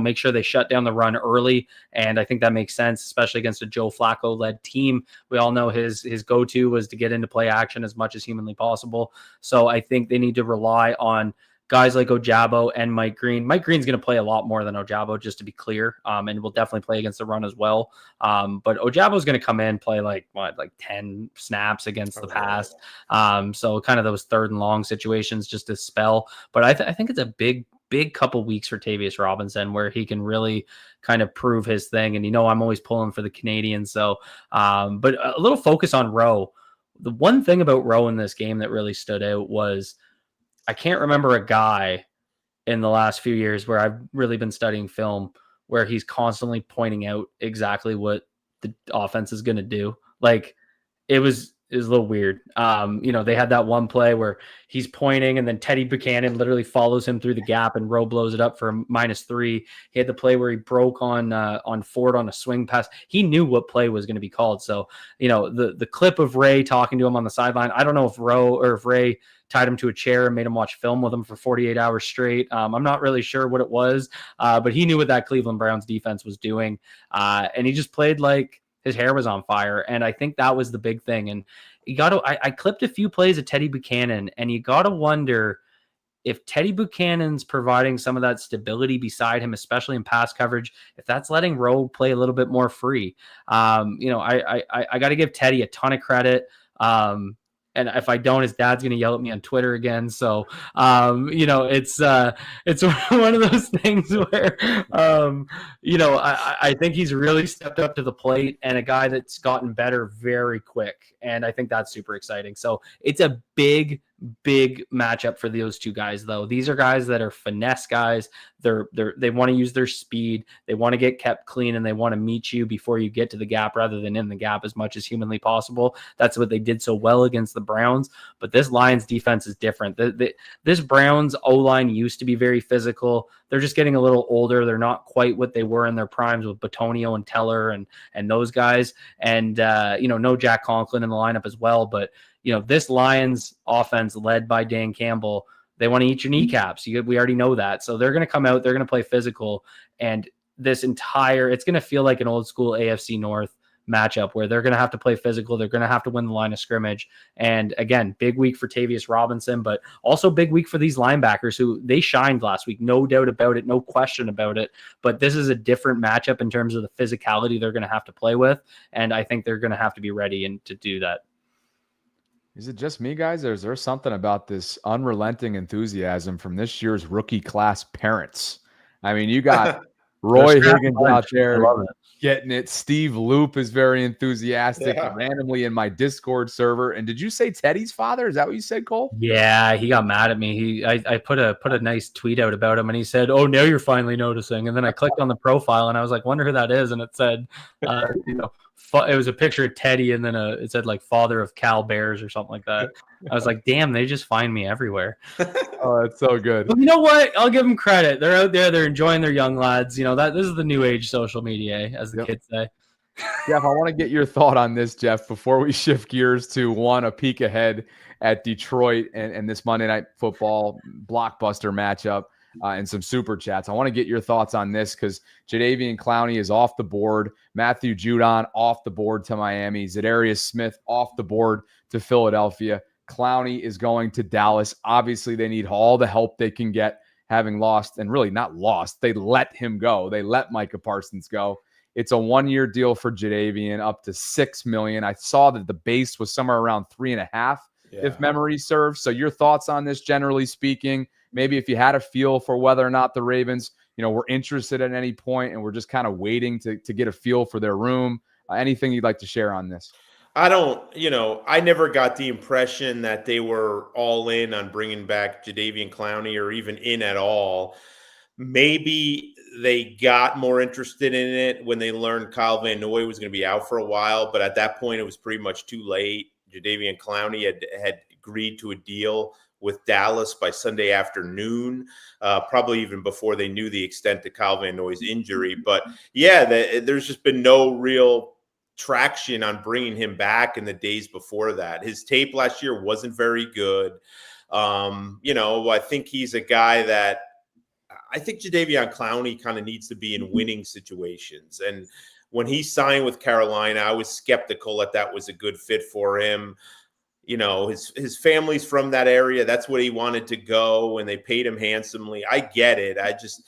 make sure they shut down the run early. And I think that makes sense, especially against a Joe Flacco led team. We all know his go-to was to get into play action as much as humanly possible. So I think they need to rely on guys like Ojabo and Mike Green. Mike Green's going to play a lot more than Ojabo, just to be clear, and will definitely play against the run as well. But Ojabo's going to come in, play like 10 snaps against the pass. So kind of those 3rd and long situations just to spell. But I think it's a big couple weeks for Tavius Robinson where he can really kind of prove his thing. And, I'm always pulling for the Canadians. So, but a little focus on Rowe. The one thing about Rowe in this game that really stood out was I can't remember a guy in the last few years where I've really been studying film where he's constantly pointing out exactly what the offense is going to do. It was a little weird. They had that one play where he's pointing and then Teddy Buchanan literally follows him through the gap and Rowe blows it up for -3. He had the play where he broke on Ford on a swing pass. He knew what play was going to be called. So, the clip of Ray talking to him on the sideline, I don't know if Ray tied him to a chair and made him watch film with him for 48 hours straight. I'm not really sure what it was, but he knew what that Cleveland Browns defense was doing. And he just played like his hair was on fire. And I think that was the big thing. And, I clipped a few plays of Teddy Buchanan, and you got to wonder if Teddy Buchanan's providing some of that stability beside him, especially in pass coverage, if that's letting Rowe play a little bit more free. I got to give Teddy a ton of credit. And if I don't, his dad's going to yell at me on Twitter again. So, it's one of those things where, I think he's really stepped up to the plate, and a guy that's gotten better very quick. And I think that's super exciting. So it's a big matchup for those two guys, though. These are guys that are finesse guys. They want to use their speed. They want to get kept clean, and they want to meet you before you get to the gap rather than in the gap as much as humanly possible. That's what they did so well against the Browns. But this Lions defense is different. This Browns O-line used to be very physical. They're just getting a little older. They're not quite what they were in their primes with Batonio and Teller and those guys. And, no Jack Conklin in the lineup as well. But, this Lions offense led by Dan Campbell, they want to eat your kneecaps. We already know that. So they're going to come out, they're going to play physical. And it's going to feel like an old school AFC North matchup where they're going to have to play physical. They're going to have to win the line of scrimmage. And again, big week for Tavius Robinson, but also big week for these linebackers who they shined last week. No doubt about it. No question about it. But this is a different matchup in terms of the physicality they're going to have to play with. And I think they're going to have to be ready to do that. Is it just me, guys, or is there something about this unrelenting enthusiasm from this year's rookie class parents? I mean, you got Roy Higgins out there getting it. Steve Loop is very enthusiastic randomly in my Discord server. And did you say Teddy's father? Is that what you said, Cole? Yeah, he got mad at me. I put a nice tweet out about him, and he said, "Oh, now you're finally noticing." And then I clicked on the profile, and I was like, "Wonder who that is?" And it said, it was a picture of Teddy, and then it said like father of Cal Bears or something like that. I was like, damn, they just find me everywhere. Oh, that's so good. But you know what? I'll give them credit. They're out there. They're enjoying their young lads. This is the new age social media, as the kids say. Jeff, I want to get your thought on this, Jeff, before we shift gears to a peek ahead at Detroit and this Monday Night Football blockbuster matchup. And some super chats. I want to get your thoughts on this because Jadeveon Clowney is off the board. Matthew Judon off the board to Miami. Za'Darius Smith off the board to Philadelphia. Clowney is going to Dallas. Obviously, they need all the help they can get, having lost, and really not lost. They let him go. They let Micah Parsons go. It's a 1-year deal for Jadeveon, up to $6 million. I saw that the base was somewhere around 3.5, if memory serves. So your thoughts on this, generally speaking? Maybe if you had a feel for whether or not the Ravens, were interested at any point and we're just kind of waiting to get a feel for their room. Anything you'd like to share on this? I never got the impression that they were all in on bringing back Jadeveon Clowney or even in at all. Maybe they got more interested in it when they learned Kyle Van Noy was going to be out for a while, but at that point it was pretty much too late. Jadeveon Clowney had agreed to a deal with Dallas by Sunday afternoon, probably even before they knew the extent to Kyle Van Noy's injury. But there's just been no real traction on bringing him back in the days before that. His tape last year wasn't very good. I think he's a guy that I think Jadeveon Clowney kind of needs to be in winning situations. And when he signed with Carolina, I was skeptical that was a good fit for him. His family's from that area. That's what he wanted to go, and they paid him handsomely. I get it. I just,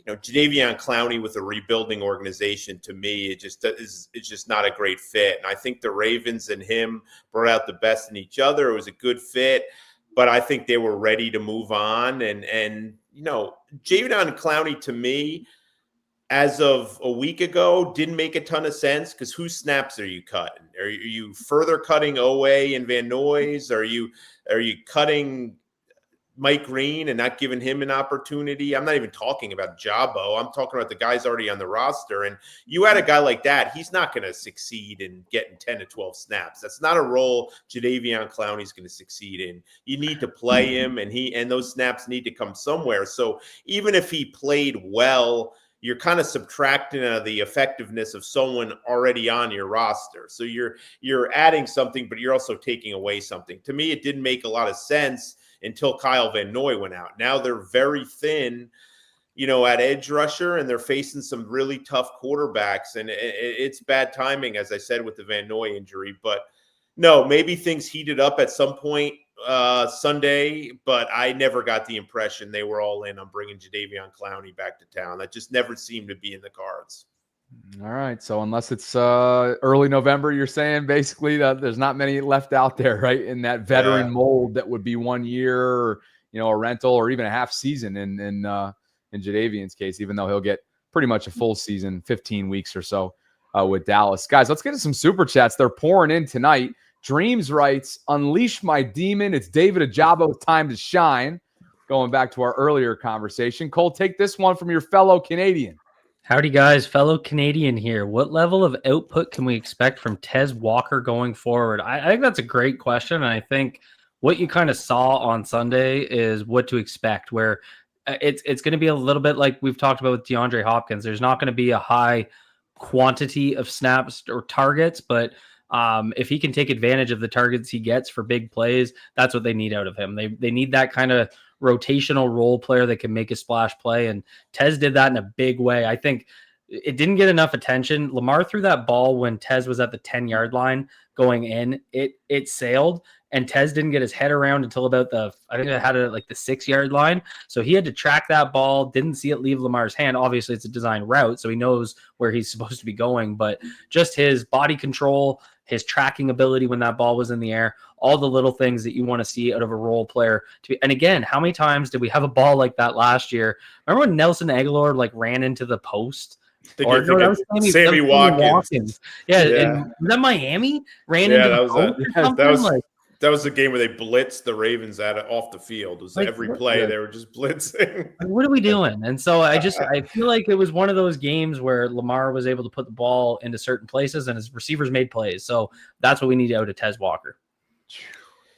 Jadeveon Clowney with a rebuilding organization, to me, it's just not a great fit. And I think the Ravens and him brought out the best in each other. It was a good fit, but I think they were ready to move on. And Jadeveon Clowney, to me, as of a week ago, didn't make a ton of sense because whose snaps are you cutting? Are you further cutting Owe and Van Noy's? Are you cutting Mike Green and not giving him an opportunity? I'm not even talking about Jabo. I'm talking about the guys already on the roster. And you add a guy like that, he's not going to succeed in getting 10 to 12 snaps. That's not a role Jadeveon Clowney's going to succeed in. You need to play him, and those snaps need to come somewhere. So even if he played well, you're kind of subtracting the effectiveness of someone already on your roster. So you're adding something, but you're also taking away something. To me, it didn't make a lot of sense until Kyle Van Noy went out. Now they're very thin, at edge rusher, and they're facing some really tough quarterbacks. And it's bad timing, as I said, with the Van Noy injury. But, No, maybe things heated up at some point Sunday, but I never got the impression they were all in on bringing Jadeveon Clowney back to town. That just never seemed to be in the cards. All right. So unless it's early November, you're saying basically that there's not many left out there, right? In that veteran mold that would be 1 year, or, a rental, or even a half season in Jadeveon's case, even though he'll get pretty much a full season, 15 weeks or so with Dallas. Guys, let's get to some super chats. They're pouring in tonight. Dreams writes, "Unleash my demon. It's David Ajabo's time to shine." Going back to our earlier conversation. Cole, take this one from your fellow Canadian. Howdy, guys. Fellow Canadian here. What level of output can we expect from Tez Walker going forward? I think that's a great question. And I think what you kind of saw on Sunday is what to expect, where it's going to be a little bit like we've talked about with DeAndre Hopkins. There's not going to be a high quantity of snaps or targets, but if he can take advantage of the targets he gets for big plays, that's what they need out of him. They need that kind of rotational role player that can make a splash play, and Tez did that in a big way. I think it didn't get enough attention. Lamar threw that ball when Tez was at the 10-yard line going in. It sailed, and Tez didn't get his head around until about I think it had it like the 6-yard line. So he had to track that ball, didn't see it leave Lamar's hand. Obviously, it's a designed route, so he knows where he's supposed to be going, but just his body control, his tracking ability when that ball was in the air, all the little things that you want to see out of a role player. And again, how many times did we have a ball like that last year? Remember when Nelson Aguilar ran into the post? Or no, that was Sammy Watkins. Yeah, and was that Miami ran into the post? That was the game where they blitzed the Ravens off the field. It was every play they were just blitzing. What are we doing? And so I feel like it was one of those games where Lamar was able to put the ball into certain places and his receivers made plays. So that's what we need out of Tez Walker.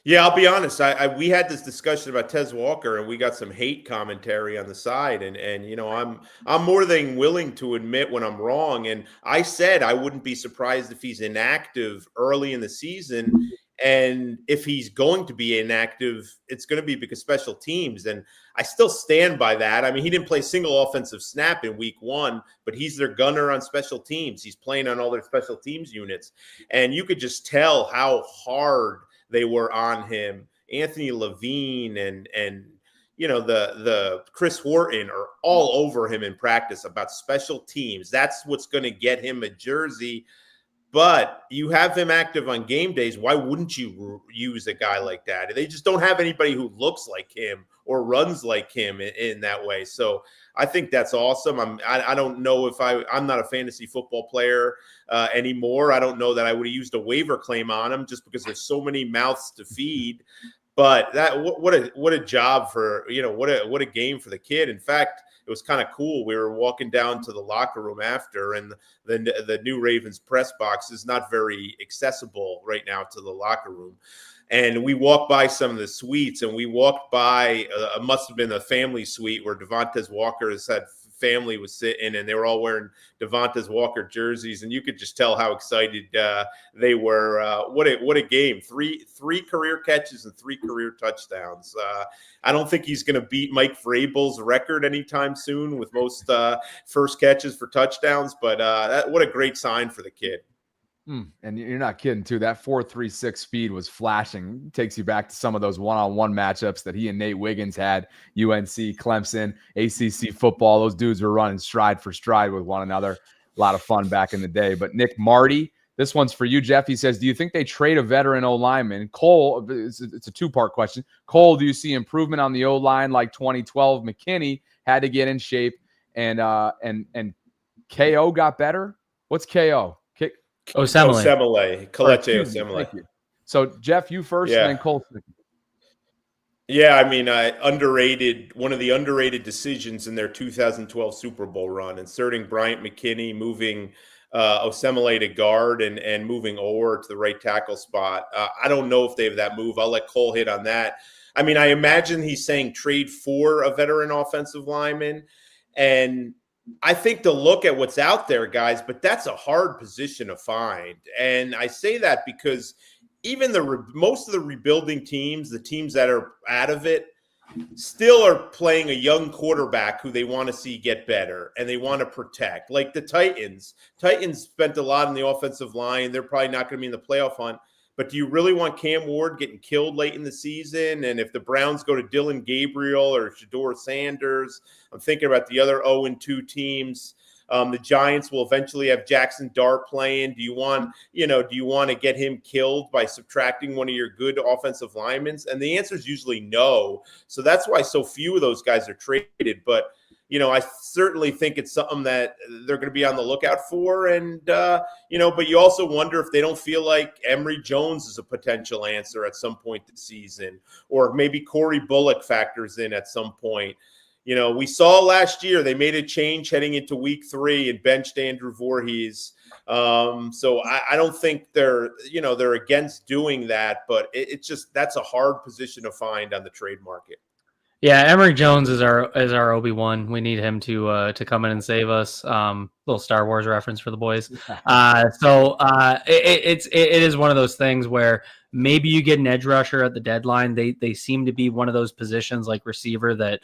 Yeah, I'll be honest. We had this discussion about Tez Walker, and we got some hate commentary on the side. And I'm more than willing to admit when I'm wrong. And I said I wouldn't be surprised if he's inactive early in the season. And if he's going to be inactive, it's going to be because special teams. And I still stand by that. I mean, he didn't play a single offensive snap in week 1, but he's their gunner on special teams. He's playing on all their special teams units. And you could just tell how hard they were on him. Anthony Levine and the Chris Wharton are all over him in practice about special teams. That's what's going to get him a jersey. But you have him active on game days. Why wouldn't you use a guy like that? They just don't have anybody who looks like him or runs like him in that way. So I think that's awesome. I don't know if I'm not a fantasy football player anymore. I don't know that I would have used a waiver claim on him just because there's so many mouths to feed. But what a job for, what a game for the kid. In fact, it was kind of cool. We were walking down to the locker room after, and the new Ravens press box is not very accessible right now to the locker room. And we walked by some of the suites, and we walked by, must have been a family suite where Devontae Walker's family was sitting, and they were all wearing Devontae Walker jerseys, and you could just tell how excited they were. What a game! Three career catches and 3 career touchdowns. I don't think he's going to beat Mike Vrabel's record anytime soon with most first catches for touchdowns, but what a great sign for the kid. And you're not kidding, too. That 4.36 speed was flashing. Takes you back to some of those one-on-one matchups that he and Nate Wiggins had. UNC, Clemson, ACC football. Those dudes were running stride for stride with one another. A lot of fun back in the day. But Nick Marty, this one's for you, Jeff. He says, do you think they trade a veteran O-lineman? Cole, it's a 2-part question. Cole, do you see improvement on the O-line like 2012? McKinney had to get in shape, and KO got better? What's KO? Osemele. Kelechi Osemele. So, Jeff, you first, and then Cole. Yeah, I mean, one of the underrated decisions in their 2012 Super Bowl run, inserting Bryant McKinney, moving Osemele to guard, and moving Orr to the right tackle spot. I don't know if they have that move. I'll let Cole hit on that. I mean, I imagine he's saying trade for a veteran offensive lineman, and I think to look at what's out there, guys, but that's a hard position to find. And I say that because even most of the rebuilding teams, the teams that are out of it, still are playing a young quarterback who they want to see get better and they want to protect. Like the Titans. Titans spent a lot on the offensive line. They're probably not going to be in the playoff hunt. But do you really want Cam Ward getting killed late in the season? And if the Browns go to Dylan Gabriel or Shador Sanders, I'm thinking about the other 0-2 teams. The Giants will eventually have Jackson Dart playing. Do you want to get him killed by subtracting one of your good offensive linemen? And the answer is usually no. So that's why so few of those guys are traded. But I certainly think it's something that they're going to be on the lookout for. And, but you also wonder if they don't feel like Emory Jones is a potential answer at some point this season, or maybe Corey Bullock factors in at some point. We saw last year they made a change heading into week 3 and benched Andrew Voorhees. So I don't think they're against doing that, but it's just that's a hard position to find on the trade market. Yeah, Emory Jones is our Obi-Wan. We need him to come in and save us. Little Star Wars reference for the boys. It is one of those things where maybe you get an edge rusher at the deadline. They seem to be one of those positions like receiver that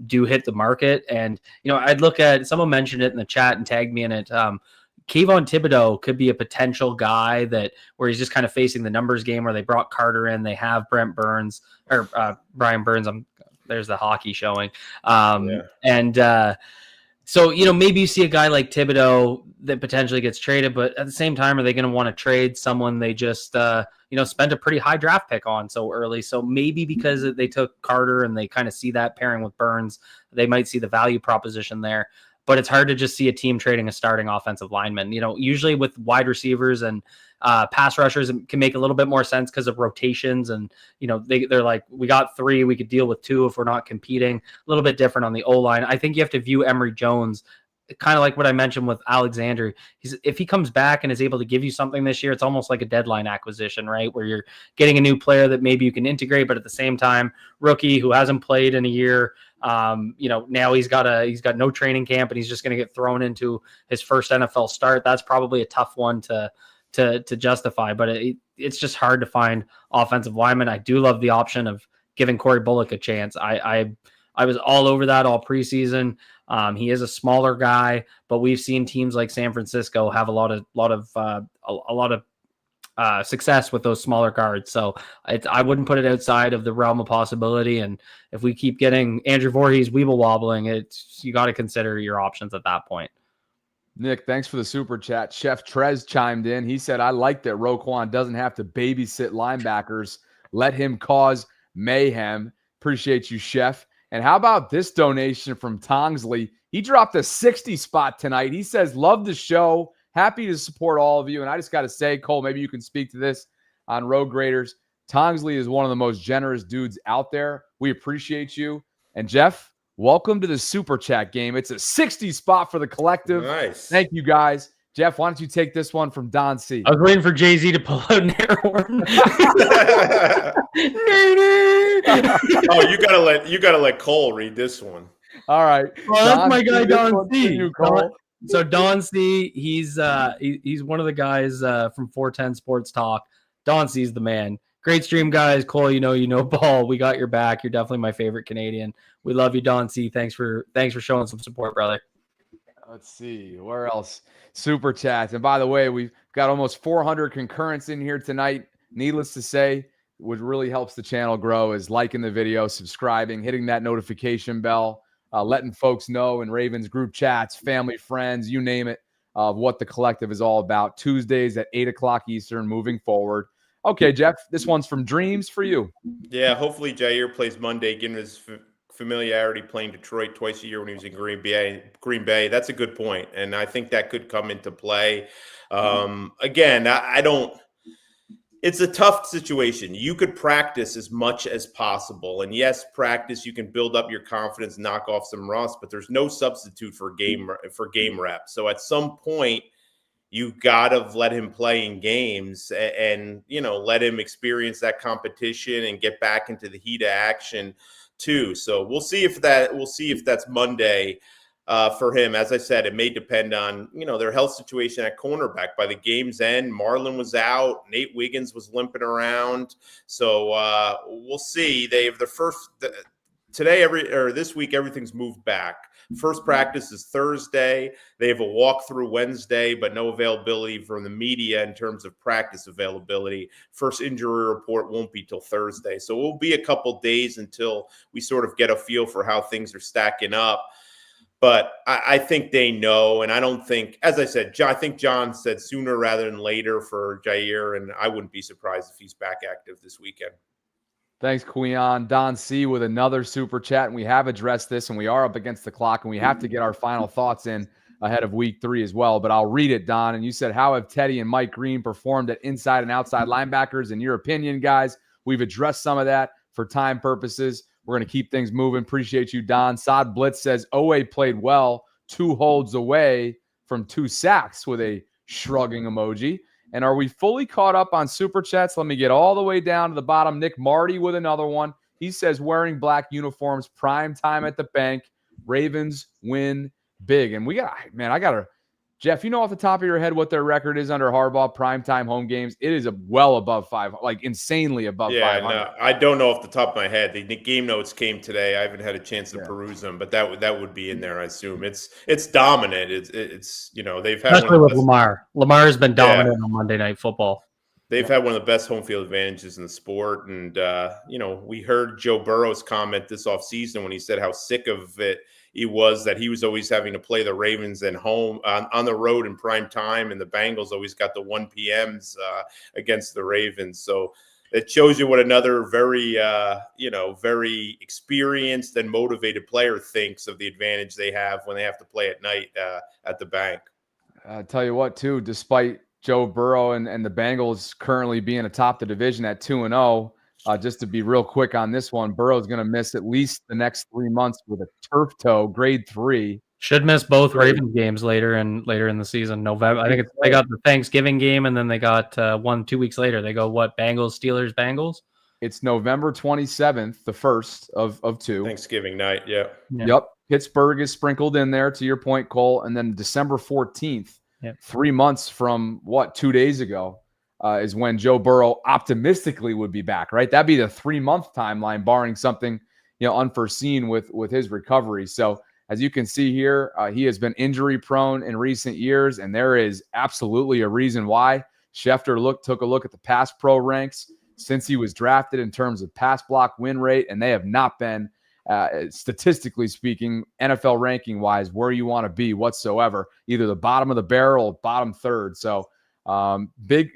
do hit the market. And I'd look at, someone mentioned it in the chat and tagged me in it. Kayvon Thibodeau could be a potential guy where he's just kind of facing the numbers game, where they brought Carter in, they have Brian Burns. There's the hockey showing. So, maybe you see a guy like Thibodeau that potentially gets traded, but at the same time, are they going to want to trade someone they just, spent a pretty high draft pick on so early? So maybe because they took Carter and they kind of see that pairing with Burns, they might see the value proposition there. But it's hard to just see a team trading a starting offensive lineman. Usually with wide receivers and pass rushers, it can make a little bit more sense because of rotations. And, they're like, we got 3, we could deal with 2 if we're not competing. A little bit different on the O-line. I think you have to view Emory Jones kind of like what I mentioned with Alexander. If he comes back and is able to give you something this year, it's almost like a deadline acquisition, right? Where you're getting a new player that maybe you can integrate, but at the same time, rookie who hasn't played in a year. Now he's got no training camp and he's just going to get thrown into his first NFL start. That's probably a tough one to justify, but it's just hard to find offensive linemen. I do love the option of giving Corey Bullock a chance. I was all over that all preseason. He is a smaller guy, but we've seen teams like San Francisco have a lot of success with those smaller guards. So I wouldn't put it outside of the realm of possibility. And if we keep getting Andrew Voorhees weeble wobbling, you got to consider your options at that point. Nick, thanks for the super chat. Chef Trez chimed in. He said, I like that Roquan doesn't have to babysit linebackers. Let him cause mayhem. Appreciate you, Chef. And how about this donation from Tongsley? He dropped a 60 spot tonight. He says, love the show. Happy to support all of you. And I just got to say, Cole, maybe you can speak to this on Road Graders. Tongsley is one of the most generous dudes out there. We appreciate you. And Jeff, welcome to the Super Chat game. It's a 60 spot for the collective. Nice. Thank you, guys. Jeff, why don't you take this one from Don C? I was waiting for Jay-Z to pull out an air horn. Oh, you gotta let Cole read this one. All right. Well, that's my guy, Don C. Cole. So Don C, he's one of the guys from 410 Sports Talk. Don C's the man. Great stream, guys. Cole, you know ball. We got your back. You're definitely my favorite Canadian. We love you, Don C. Thanks for showing some support, brother. Let's see where else. Super chats. And by the way, we've got almost 400 concurrents in here tonight. Needless to say, what really helps the channel grow is liking the video, subscribing, hitting that notification bell, letting folks know in Ravens group chats, family, friends, you name it, of what the collective is all about. Tuesdays at 8 o'clock Eastern moving forward. Okay, Jeff, this one's from Dreams for you. Yeah, hopefully Jair plays Monday, given his familiarity playing Detroit twice a year when he was in Green Bay. That's a good point, and I think that could come into play. Again, I don't. It's a tough situation. You could practice as much as possible, and yes, practice. You can build up your confidence, knock off some rust, but there's no substitute for game reps. So at some point, you gotta let him play in games, and let him experience that competition and get back into the heat of action too. So we'll see if that's Monday for him. As I said, it may depend on their health situation at cornerback. By the game's end, Marlon was out, Nate Wiggins was limping around. So we'll see. They have this week, everything's moved back. First practice is Thursday. They have a walkthrough Wednesday, but no availability from the media in terms of practice availability. First injury report won't be till Thursday. So it will be a couple days until we sort of get a feel for how things are stacking up. But I think they know, and I don't think, as I said, I think John said sooner rather than later for Jair, and I wouldn't be surprised if he's back active this weekend. Thanks, Queon. Don C with another super chat, and we have addressed this, and we are up against the clock, and we have to get our final thoughts in ahead of week 3 as well. But I'll read it, Don. And you said, how have Teddy and Mike Green performed at inside and outside linebackers? In your opinion, guys, we've addressed some of that for time purposes. We're going to keep things moving. Appreciate you, Don. Sod Blitz says, Owe played well, 2 holds away from 2 sacks with a shrugging emoji. And are we fully caught up on super chats? Let me get all the way down to the bottom. Nick Marty with another one. He says, wearing black uniforms, prime time at the bank. Ravens win big. And Jeff, you know off the top of your head what their record is under Harbaugh, primetime home games? It is well above 5, like insanely above 500. No, I don't know off the top of my head. The game notes came today. I haven't had a chance to peruse them, but that would be in there, I assume. It's dominant. It's they've had especially with Lamar. Lamar has been dominant on Monday Night Football. They've had one of the best home field advantages in the sport. And, we heard Joe Burrow's comment this offseason when he said how sick of it he was that he was always having to play the Ravens at home on the road in prime time. And the Bengals always got the 1 p.m.s against the Ravens. So it shows you what another very experienced and motivated player thinks of the advantage they have when they have to play at night at the bank. I'll tell you what, too, despite Joe Burrow and the Bengals currently being atop the division at 2-0. Just to be real quick on this one, Burrow's going to miss at least the next 3 months with a turf toe, grade 3. Should miss both Ravens games later in the season. November. I think they got the Thanksgiving game, and then they got 2 weeks later. They go Bengals, Steelers, Bengals. It's November 27th, the first of 2. Thanksgiving night, yeah. Yep. Pittsburgh is sprinkled in there, to your point, Cole, and then December 14th. Yep. 3 months from 2 days ago is when Joe Burrow optimistically would be back, right? That'd be the 3-month timeline, barring something unforeseen with his recovery. So as you can see here, he has been injury prone in recent years, and there is absolutely a reason why. Schefter took a look at the pass pro ranks since he was drafted in terms of pass block win rate, and they have not been statistically speaking, NFL ranking wise, where you want to be whatsoever, either the bottom of the barrel or bottom third. So big,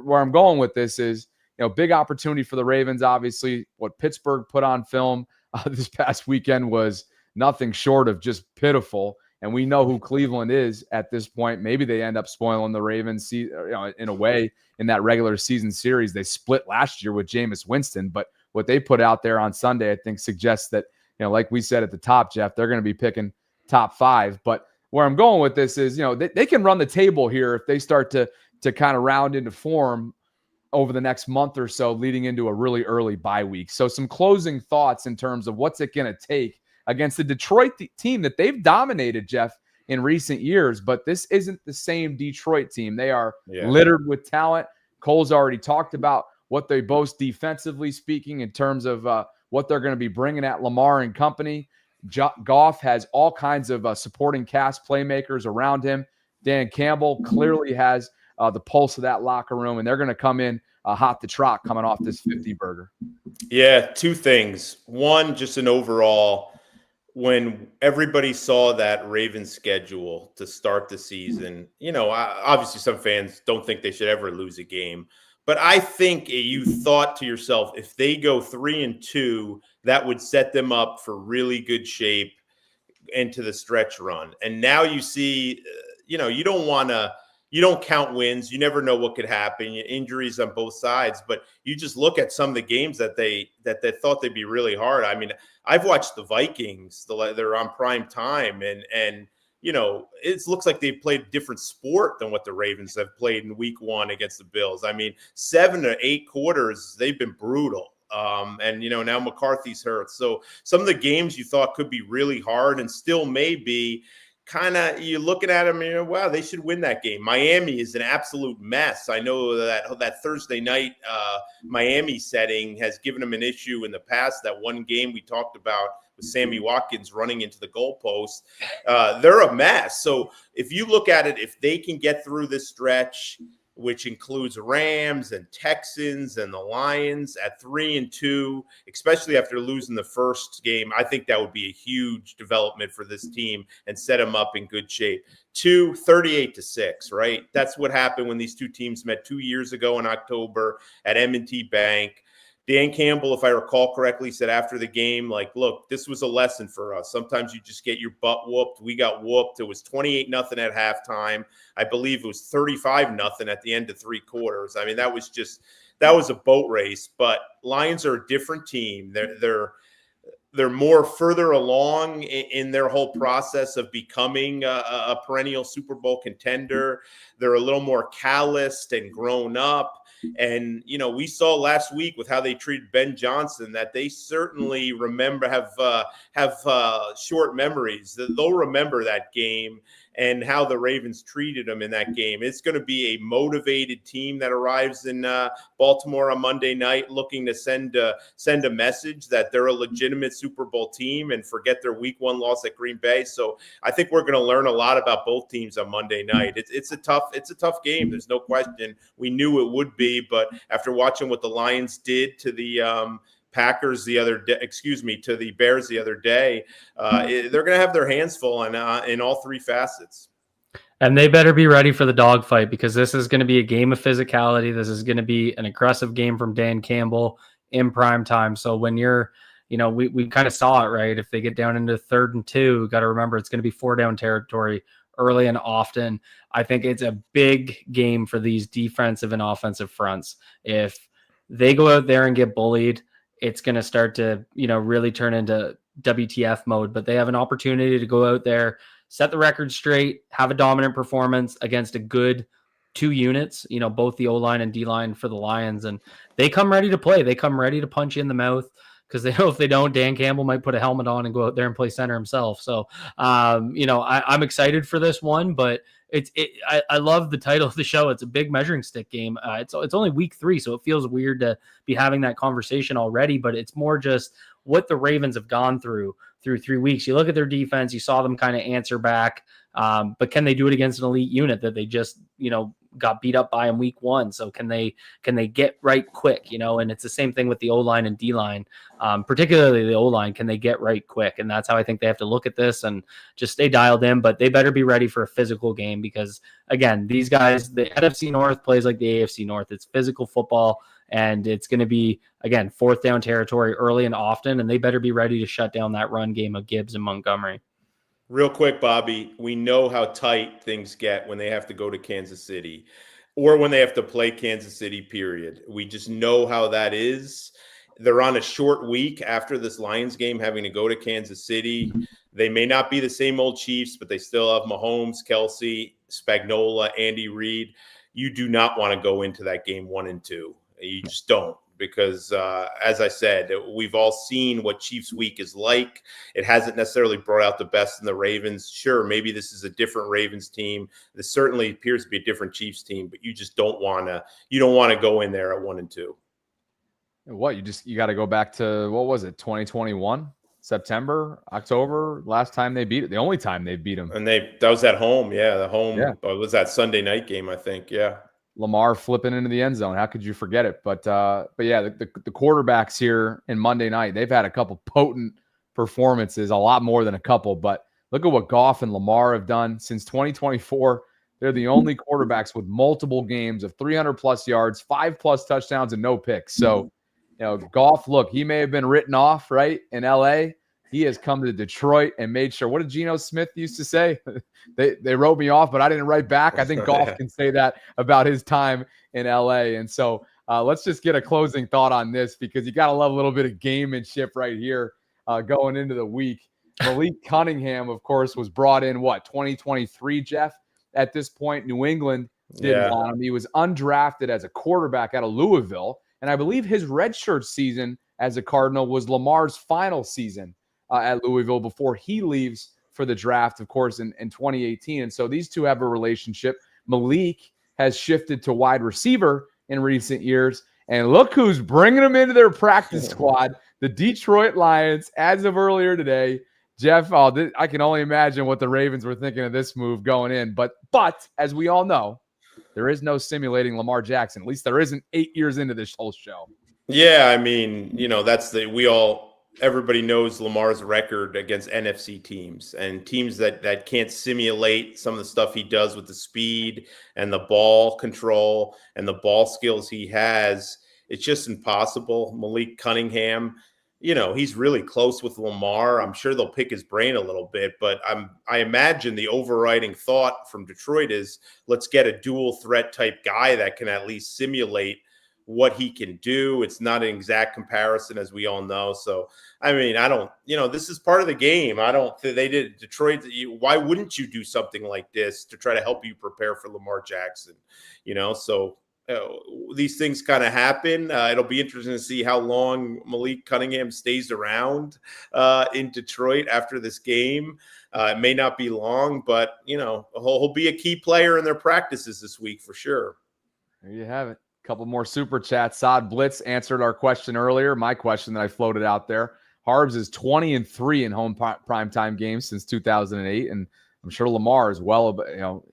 where I'm going with this is, big opportunity for the Ravens. Obviously what Pittsburgh put on film this past weekend was nothing short of just pitiful. And we know who Cleveland is at this point. Maybe they end up spoiling the Ravens, in a way, in that regular season series. They split last year with Jameis Winston, but what they put out there on Sunday, I think, suggests that, like we said at the top, Jeff, they're going to be picking top 5. But where I'm going with this is, they can run the table here if they start to kind of round into form over the next month or so, leading into a really early bye week. So some closing thoughts in terms of what's it going to take against the Detroit team that they've dominated, Jeff, in recent years. But this isn't the same Detroit team. They are littered with talent. Cole's already talked about what they boast defensively speaking in terms of what they're going to be bringing at Lamar and company. Goff has all kinds of supporting cast playmakers around him. Dan Campbell clearly has the pulse of that locker room, and they're going to come in hot to trot coming off this 50-burger. Yeah, 2 things. One, just an overall, when everybody saw that Ravens schedule to start the season, obviously some fans don't think they should ever lose a game. But I think you thought to yourself, if they go 3-2, that would set them up for really good shape into the stretch run. And now you see, you don't count wins. You never know what could happen. Injuries on both sides. But you just look at some of the games that they thought they'd be really hard. I mean, I've watched the Vikings. They're on prime time, and it looks like they've played a different sport than what the Ravens have played in week 1 against the Bills. I mean, 7 to 8 quarters, they've been brutal. And now McCarthy's hurt. So some of the games you thought could be really hard and still may be, kind of you're looking at them and you're, wow, they should win that game. Miami is an absolute mess. I know that Thursday night Miami setting has given them an issue in the past. That one game we talked about with Sammy Watkins running into the goalpost, they're a mess. So if you look at it, if they can get through this stretch, which includes Rams and Texans and the Lions at 3-2, especially after losing the first game, I think that would be a huge development for this team and set them up in good shape. 38-6, right? That's what happened when these two teams met 2 years ago in October at M&T Bank. Dan Campbell, if I recall correctly, said after the game, like, look, this was a lesson for us. Sometimes you just get your butt whooped. We got whooped. It was 28-0 at halftime. I believe it was 35-0 at the end of three quarters. I mean, that was a boat race. But Lions are a different team. They're more further along in their whole process of becoming a perennial Super Bowl contender. They're a little more calloused and grown up. And, we saw last week with how they treated Ben Johnson that they certainly have short memories. They'll remember that game and how the Ravens treated them in that game. It's going to be a motivated team that arrives in Baltimore on Monday night looking to send a message that they're a legitimate Super Bowl team and forget their week 1 loss at Green Bay. So I think we're going to learn a lot about both teams on Monday night. It's a tough game. There's no question. We knew it would be, but after watching what the Lions did to the Packers the other day, to the Bears the other day, they're going to have their hands full in all three facets. And they better be ready for the dogfight, because this is going to be a game of physicality. This is going to be an aggressive game from Dan Campbell in prime time. So when you're, we kind of saw it, right? If they get down into 3rd and 2, got to remember it's going to be 4-down territory early and often. I think it's a big game for these defensive and offensive fronts. If they go out there and get bullied, it's going to start to, really turn into WTF mode. But they have an opportunity to go out there, set the record straight, have a dominant performance against a good 2 units, both the O-line and D-line for the Lions. And they come ready to play. They come ready to punch you in the mouth, because they know if they don't, Dan Campbell might put a helmet on and go out there and play center himself. So, I'm excited for this one, but I love the title of the show. It's a big measuring stick game. It's only week 3, so it feels weird to be having that conversation already, but it's more just what the Ravens have gone through 3 weeks. You look at their defense, you saw them kind of answer back, but can they do it against an elite unit that they just, got beat up by in week 1? So can they get right quick, and it's the same thing with the O-line and D-line, particularly the O-line. Can they get right quick? And that's how I think they have to look at this and just stay dialed in, but they better be ready for a physical game, because again, these guys, the NFC North plays like the AFC North. It's physical football, and it's going to be, again, 4th down territory early and often, and they better be ready to shut down that run game of Gibbs and Montgomery. Real quick, Bobby, we know how tight things get when they have to go to Kansas City or when they have to play Kansas City, period. We just know how that is. They're on a short week after this Lions game, having to go to Kansas City. They may not be the same old Chiefs, but they still have Mahomes, Kelsey, Spagnuolo, Andy Reid. You do not want to go into that game 1-2. You just don't. Because, as I said, we've all seen what Chiefs week is like. It hasn't necessarily brought out the best in the Ravens. Sure, maybe this is a different Ravens team. This certainly appears to be a different Chiefs team, but you just don't want to go in there at 1-2. What, you got to go back to, what was it, 2021? September, October, last time they beat it. The only time they beat them. And that was at home. Yeah, the home. Yeah. It was that Sunday night game, I think. Yeah. Lamar flipping into the end zone. How could you forget it? But yeah, the quarterbacks here in Monday night, they've had a couple potent performances, a lot more than a couple. But look at what Goff and Lamar have done since 2024. They're the only quarterbacks with multiple games of 300+ yards, 5+ touchdowns, and no picks. So, Goff, look, he may have been written off, right, in LA. He has come to Detroit and made sure. What did Geno Smith used to say? They wrote me off, but I didn't write back. I think Goff can say that about his time in LA. And so let's just get a closing thought on this, because you got to love a little bit of gamemanship right here going into the week. Malik Cunningham, of course, was brought in, 2023, Jeff? At this point, New England didn't want him. He was undrafted as a quarterback out of Louisville. And I believe his redshirt season as a Cardinal was Lamar's final season at Louisville before he leaves for the draft, of course, in 2018. And so these two have a relationship. Malik has shifted to wide receiver in recent years. And look who's bringing them into their practice squad, the Detroit Lions, as of earlier today. Jeff, I can only imagine what the Ravens were thinking of this move going in. But as we all know, there is no simulating Lamar Jackson. At least there isn't 8 years into this whole show. Yeah, I mean, everybody knows Lamar's record against NFC teams and teams that can't simulate some of the stuff he does with the speed and the ball control and the ball skills he has. It's just impossible. Malik Cunningham, he's really close with Lamar. I'm sure they'll pick his brain a little bit, but I imagine the overriding thought from Detroit is let's get a dual threat type guy that can at least simulate what he can do. It's not an exact comparison, as we all know. So, I mean, this is part of the game. They did Detroit. Why wouldn't you do something like this to try to help you prepare for Lamar Jackson? So these things kind of happen. It'll be interesting to see how long Malik Cunningham stays around in Detroit after this game. It may not be long, but, he'll be a key player in their practices this week for sure. There you have it. Couple more super chats. Sod Blitz answered our question earlier, my question that I floated out there. Harbs is 20-3 in home primetime games since 2008, and I'm sure Lamar is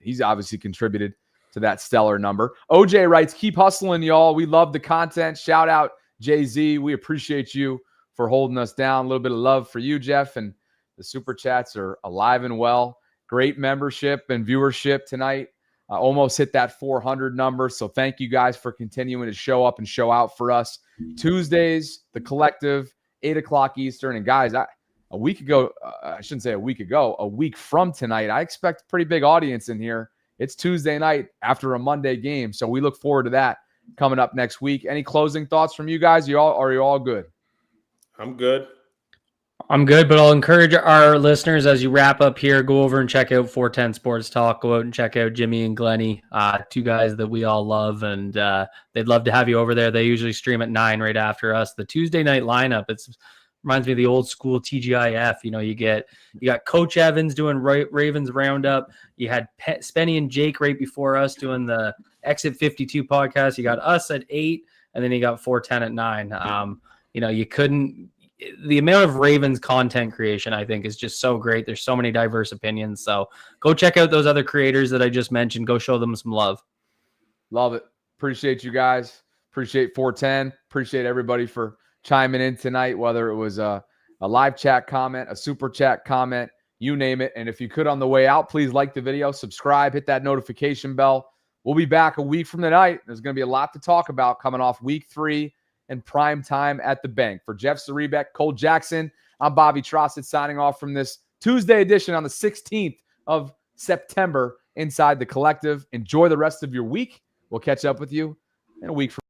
he's obviously contributed to that stellar number. OJ writes, keep hustling, y'all. We love the content. Shout out Jay-Z. We appreciate you for holding us down. A little bit of love for you, Jeff, and the super chats are alive and well. Great membership and viewership tonight. Almost hit that 400 number. So thank you guys for continuing to show up and show out for us. Tuesdays, the collective, 8 o'clock Eastern. And guys, a week from tonight, I expect a pretty big audience in here. It's Tuesday night after a Monday game. So we look forward to that coming up next week. Any closing thoughts from you guys? Are you all good? I'm good. I'm good, but I'll encourage our listeners as you wrap up here, go over and check out 410 Sports Talk. Go out and check out Jimmy and Glenny, two guys that we all love, and they'd love to have you over there. They usually stream at 9 right after us. The Tuesday night lineup, reminds me of the old school TGIF. You got Coach Evans doing Ravens Roundup. You had Spenny and Jake right before us doing the Exit 52 podcast. You got us at 8, and then you got 410 at 9. You couldn't. The amount of Ravens content creation, I think, is just so great. There's so many diverse opinions. So go check out those other creators that I just mentioned. Go show them some love. Love it. Appreciate you guys. Appreciate 410. Appreciate everybody for chiming in tonight, whether it was a live chat comment, a super chat comment, you name it. And if you could on the way out, please like the video, subscribe, hit that notification bell. We'll be back a week from tonight. There's going to be a lot to talk about coming off week 3 and prime time at the bank. For Jeff Zarebek, Cole Jackson, I'm Bobby Trossett signing off from this Tuesday edition on the 16th of September inside the collective. Enjoy the rest of your week. We'll catch up with you in a week from